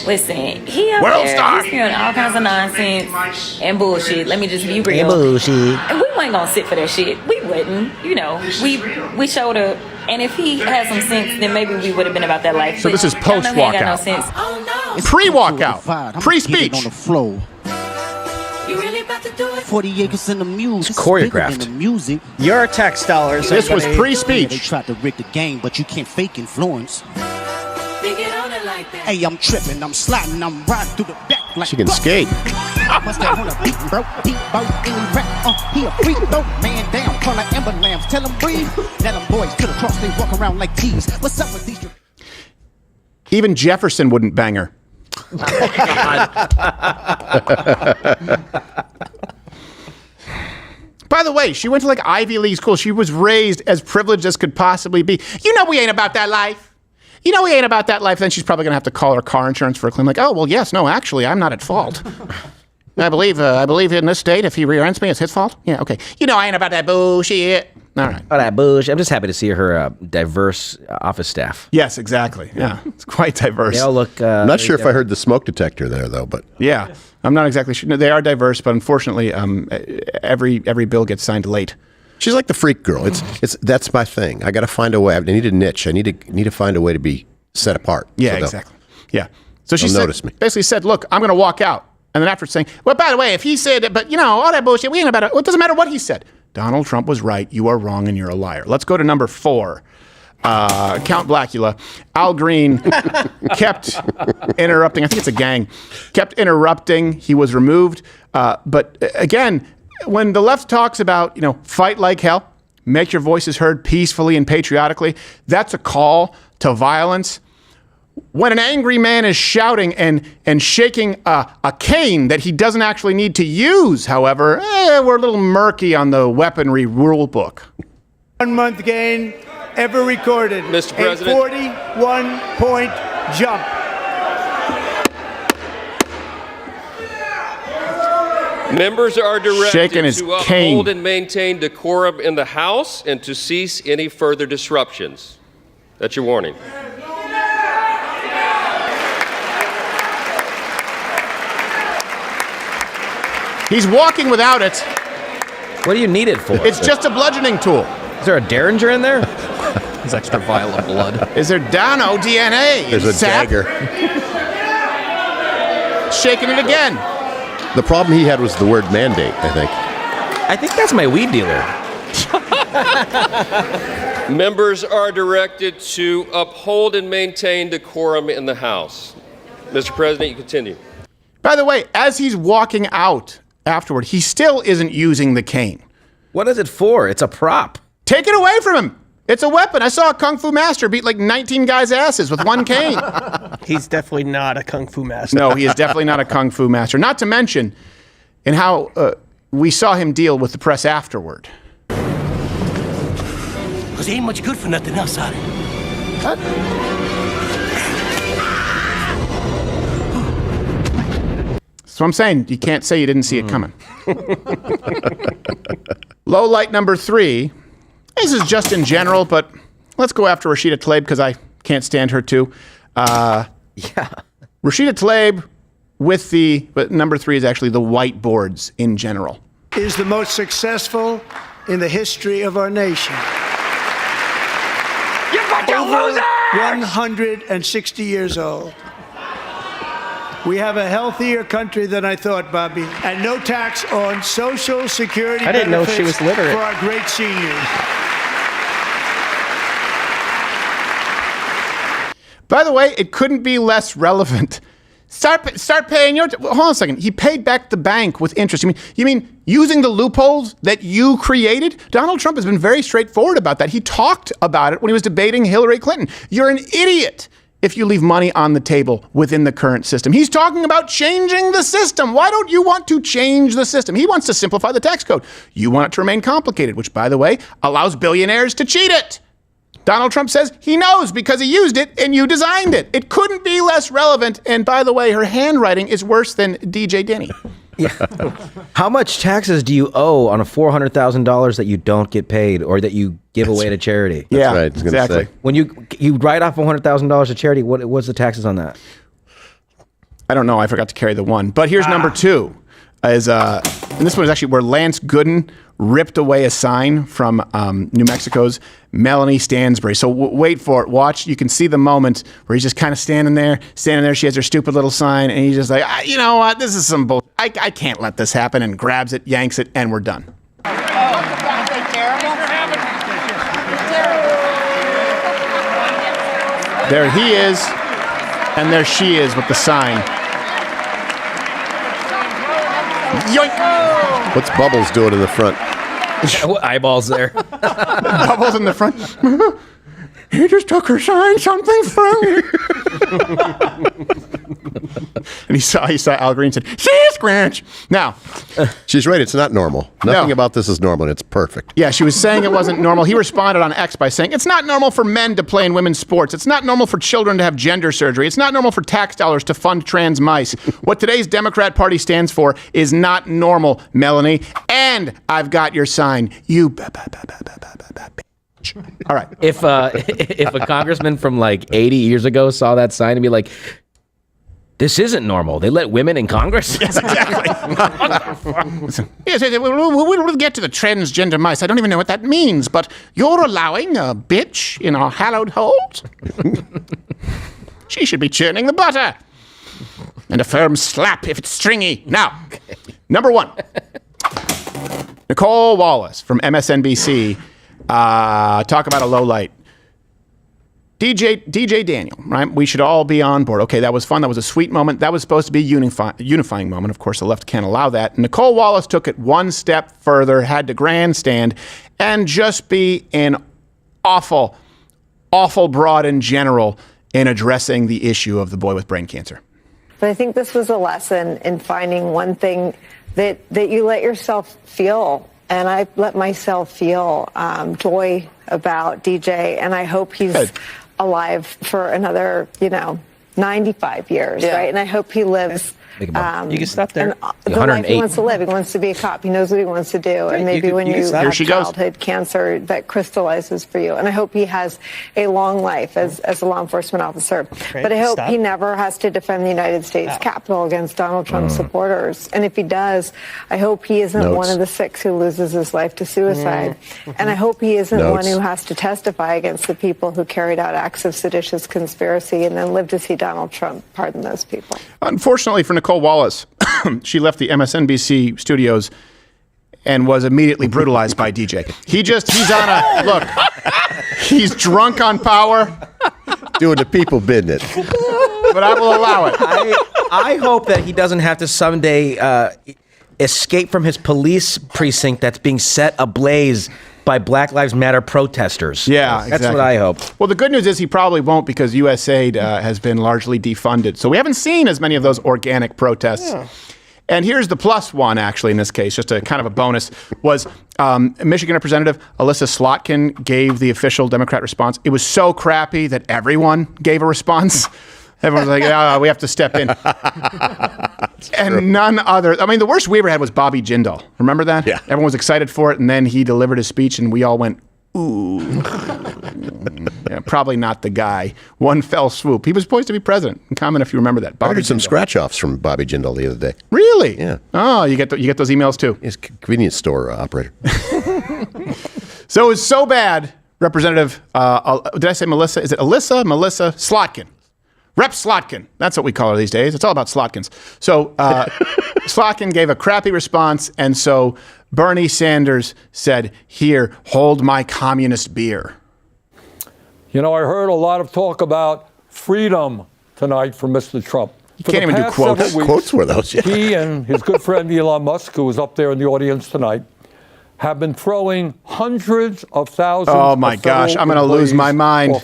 [SPEAKER 7] Listen, he up
[SPEAKER 2] World
[SPEAKER 7] there,
[SPEAKER 2] star.
[SPEAKER 7] he's spewing all kinds of nonsense and bullshit. Let me just be real.
[SPEAKER 3] Bullshit.
[SPEAKER 7] And we weren't gonna sit for that shit. We wouldn't. You know, we showed up. And if he had some sense, then maybe we would have been about that life.
[SPEAKER 2] So this is
[SPEAKER 7] Y'all know he ain't got no
[SPEAKER 2] post-walkout.
[SPEAKER 7] sense.
[SPEAKER 2] Pre-walkout. Pre-speech.
[SPEAKER 8] On the floor.
[SPEAKER 7] You really about to do it?
[SPEAKER 8] 40 acres in the music.
[SPEAKER 3] It's choreographed.
[SPEAKER 8] The music.
[SPEAKER 21] Your tax dollars.
[SPEAKER 2] This was
[SPEAKER 21] everybody.
[SPEAKER 2] pre-speech.
[SPEAKER 8] They tried to rig the game, but you can't fake influence.
[SPEAKER 7] They get on it like that.
[SPEAKER 8] Hey, I'm tripping, I'm sliding, I'm riding through the back like
[SPEAKER 4] she can skate.
[SPEAKER 8] Must have on a beat, bro. Deep boat, any rap. He a freak, though. Man down, call her Amber Lambs. Tell him breathe. Let them boys to the cross, they walk around like T's. What's up with these?
[SPEAKER 2] Even Jefferson wouldn't bang her. By the way, she went to like Ivy League school. She was raised as privileged as could possibly be. You know we ain't about that life. You know we ain't about that life. Then she's probably going to have to call her car insurance for a claim. Like, oh, well, yes, no, actually, I'm not at fault. I believe in this state, if he rear-ends me, it's his fault. Yeah, okay. You know I ain't about that bullshit. All right.
[SPEAKER 3] Oh, that bullshit. I'm just happy to see her diverse office staff.
[SPEAKER 2] Yes, exactly. Yeah, it's quite diverse.
[SPEAKER 3] They all look.
[SPEAKER 4] I'm not sure if I heard the smoke detector there, though. But
[SPEAKER 2] yeah, I'm not exactly sure. No, they are diverse, but unfortunately, every bill gets signed late.
[SPEAKER 4] She's like the freak girl. That's my thing. I got to find a way. I need a niche. I need to find a way to be set apart.
[SPEAKER 2] Yeah,
[SPEAKER 4] so
[SPEAKER 2] exactly. Yeah. So she
[SPEAKER 4] notice me.
[SPEAKER 2] Basically said, "Look, I'm going to walk out." And then after saying, "Well, by the way, if he said, but you know, all that bullshit, we ain't about it. It doesn't matter what he said. Donald Trump was right. You are wrong, and you're a liar." Let's go to number 4. Count Blackula. Al Green kept interrupting. I think it's a gang. Kept interrupting. He was removed. But again, when the left talks about, fight like hell, make your voices heard peacefully and patriotically, that's a call to violence. When an angry man is shouting and shaking a cane that he doesn't actually need to use, however, we're a little murky on the weaponry rule book.
[SPEAKER 11] 1-month gain ever recorded.
[SPEAKER 12] Mr. President.
[SPEAKER 11] A 41-point jump.
[SPEAKER 12] Members are
[SPEAKER 2] Shaking
[SPEAKER 12] directed
[SPEAKER 2] his
[SPEAKER 12] to
[SPEAKER 2] cane.
[SPEAKER 12] uphold and maintain decorum in the House and to cease any further disruptions. That's your warning.
[SPEAKER 2] He's walking without it.
[SPEAKER 3] What do you need it for?
[SPEAKER 2] It's just a bludgeoning tool.
[SPEAKER 3] Is there a Derringer in there?
[SPEAKER 19] His extra vial of blood.
[SPEAKER 2] Is there Dano DNA?
[SPEAKER 4] There's a
[SPEAKER 2] Sap?
[SPEAKER 4] dagger.
[SPEAKER 2] Shaking it again.
[SPEAKER 4] The problem he had was the word mandate, I think.
[SPEAKER 3] I think that's my weed dealer.
[SPEAKER 12] Members are directed to uphold and maintain decorum in the House. Mr. President, you continue.
[SPEAKER 2] By the way, as he's walking out afterward, he still isn't using the cane.
[SPEAKER 3] What is it for? It's a prop.
[SPEAKER 2] Take it away from him. It's a weapon. I saw a Kung Fu master beat like 19 guys' asses with one cane.
[SPEAKER 21] He's definitely not a Kung Fu master.
[SPEAKER 2] No, he is definitely not a Kung Fu master. Not to mention in how we saw him deal with the press afterward.
[SPEAKER 8] Because he ain't much good for nothing else, out
[SPEAKER 2] what I'm saying. You can't say you didn't see it coming. Low light number 3. This is just in general, but let's go after Rashida Tlaib because I can't stand her too. Rashida Tlaib but number 3 is actually the whiteboards in general.
[SPEAKER 11] Is the most successful in the history of our nation.
[SPEAKER 1] You bunch of losers!
[SPEAKER 11] 160 years old. We have a healthier country than I thought, Bobby. And no tax on Social Security
[SPEAKER 21] I didn't know she
[SPEAKER 11] benefits
[SPEAKER 21] was literate.
[SPEAKER 11] for our great seniors.
[SPEAKER 2] By the way, it couldn't be less relevant. Start paying your... hold on a second. He paid back the bank with interest. You mean using the loopholes that you created? Donald Trump has been very straightforward about that. He talked about it when he was debating Hillary Clinton. You're an idiot if you leave money on the table within the current system. He's talking about changing the system. Why don't you want to change the system? He wants to simplify the tax code. You want it to remain complicated, which, by the way, allows billionaires to cheat it. Donald Trump says he knows because he used it and you designed it. It couldn't be less relevant. And by the way, her handwriting is worse than DJ Denny.
[SPEAKER 3] Yeah. How much taxes do you owe on a $400,000 that you don't get paid or that you give away to charity?
[SPEAKER 2] Yeah,
[SPEAKER 4] right,
[SPEAKER 2] exactly.
[SPEAKER 3] When you write off $100,000 to charity, what's the taxes on that?
[SPEAKER 2] I don't know. I forgot to carry the 1. But here's number 2. And this one is actually where Lance Gooden ripped away a sign from New Mexico's Melanie Stansbury. So wait for it. Watch. You can see the moment where he's just kind of standing there. She has her stupid little sign, and he's just like, you know what? This is some bull. I can't let this happen, and grabs it, yanks it, and we're done. There he is, and there she is with the sign. Yoink!
[SPEAKER 4] What's Bubbles doing in the front?
[SPEAKER 3] Eyeballs there.
[SPEAKER 2] Bubbles in the front. He just took her sign, something funny. And he saw Al Green said, "See, Scratch." Now,
[SPEAKER 4] she's right. It's not normal. Nothing about this is normal. And it's perfect.
[SPEAKER 2] Yeah, she was saying it wasn't normal. He responded on X by saying, "It's not normal for men to play in women's sports. It's not normal for children to have gender surgery. It's not normal for tax dollars to fund trans mice. What today's Democrat Party stands for is not normal, Melanie. And I've got your sign. You all right."
[SPEAKER 3] If a congressman from like 80 years ago saw that sign and be like, "This isn't normal. They let women in Congress?"
[SPEAKER 2] Yes, exactly. Yes, we'll get to the transgender mice. I don't even know what that means, but you're allowing a bitch in our hallowed halls? She should be churning the butter. And a firm slap if it's stringy. Now, number 1. Nicole Wallace from MSNBC. Talk about a low light. DJ Daniel, right? We should all be on board. Okay, that was fun. That was a sweet moment. That was supposed to be a unifying moment. Of course, the left can't allow that. Nicole Wallace took it one step further, had to grandstand, and just be an awful, awful broad in general in addressing the issue of the boy with brain cancer.
[SPEAKER 9] But I think this was a lesson in finding one thing that you let yourself feel. And I let myself feel joy about DJ, and I hope he's alive for another, 95 years, right? And I hope he lives.
[SPEAKER 21] You can stop there.
[SPEAKER 9] The life he wants to live. He wants to be a cop. He knows what he wants to do. And maybe when you have childhood cancer, that crystallizes for you. And I hope he has a long life as a law enforcement officer. But I hope he never has to defend the United States Capitol against Donald Trump's supporters. And if he does, I hope he isn't one of the 6 who loses his life to suicide. And I hope he isn't one who has to testify against the people who carried out acts of seditious conspiracy and then live to see Donald Trump pardon those people.
[SPEAKER 2] Unfortunately for Nicole Wallace, she left the MSNBC studios and was immediately brutalized by DJ. He's on a, look, he's drunk on power.
[SPEAKER 4] Doing the people business.
[SPEAKER 2] But I will allow it.
[SPEAKER 3] I hope that he doesn't have to someday escape from his police precinct that's being set ablaze by Black Lives Matter protesters.
[SPEAKER 2] Yeah,
[SPEAKER 3] That's what I hope.
[SPEAKER 2] Well, the good news is he probably won't because USAID has been largely defunded. So we haven't seen as many of those organic protests. Yeah. And here's the plus one, actually, in this case, just a kind of a bonus, was Michigan Representative Alyssa Slotkin gave the official Democrat response. It was so crappy that everyone gave a response. Everyone's like, we have to step in. And none other. I mean, the worst we ever had was Bobby Jindal. Remember that?
[SPEAKER 4] Yeah.
[SPEAKER 2] Everyone was excited for it, and then he delivered his speech, and we all went, ooh. Yeah, probably not the guy. One fell swoop. He was poised to be president. Comment if you remember that.
[SPEAKER 4] I heard some scratch-offs from Bobby Jindal the other day.
[SPEAKER 2] Really?
[SPEAKER 4] Yeah.
[SPEAKER 2] Oh, you get those emails too?
[SPEAKER 4] He's a convenience store operator.
[SPEAKER 2] So it was so bad, Representative, did I say Melissa? Is it Alyssa? Melissa Slotkin. Rep Slotkin. That's what we call her these days. It's all about Slotkins. So Slotkin gave a crappy response, and so Bernie Sanders said, here, hold my communist beer.
[SPEAKER 1] You know, I heard a lot of talk about freedom tonight from Mr. Trump.
[SPEAKER 2] You can't even do quotes.
[SPEAKER 1] Weeks,
[SPEAKER 4] quotes were those, yeah.
[SPEAKER 1] He and his good friend Elon Musk, who was up there in the audience tonight, have been throwing hundreds of thousands
[SPEAKER 2] Oh my gosh, I'm going to lose my mind.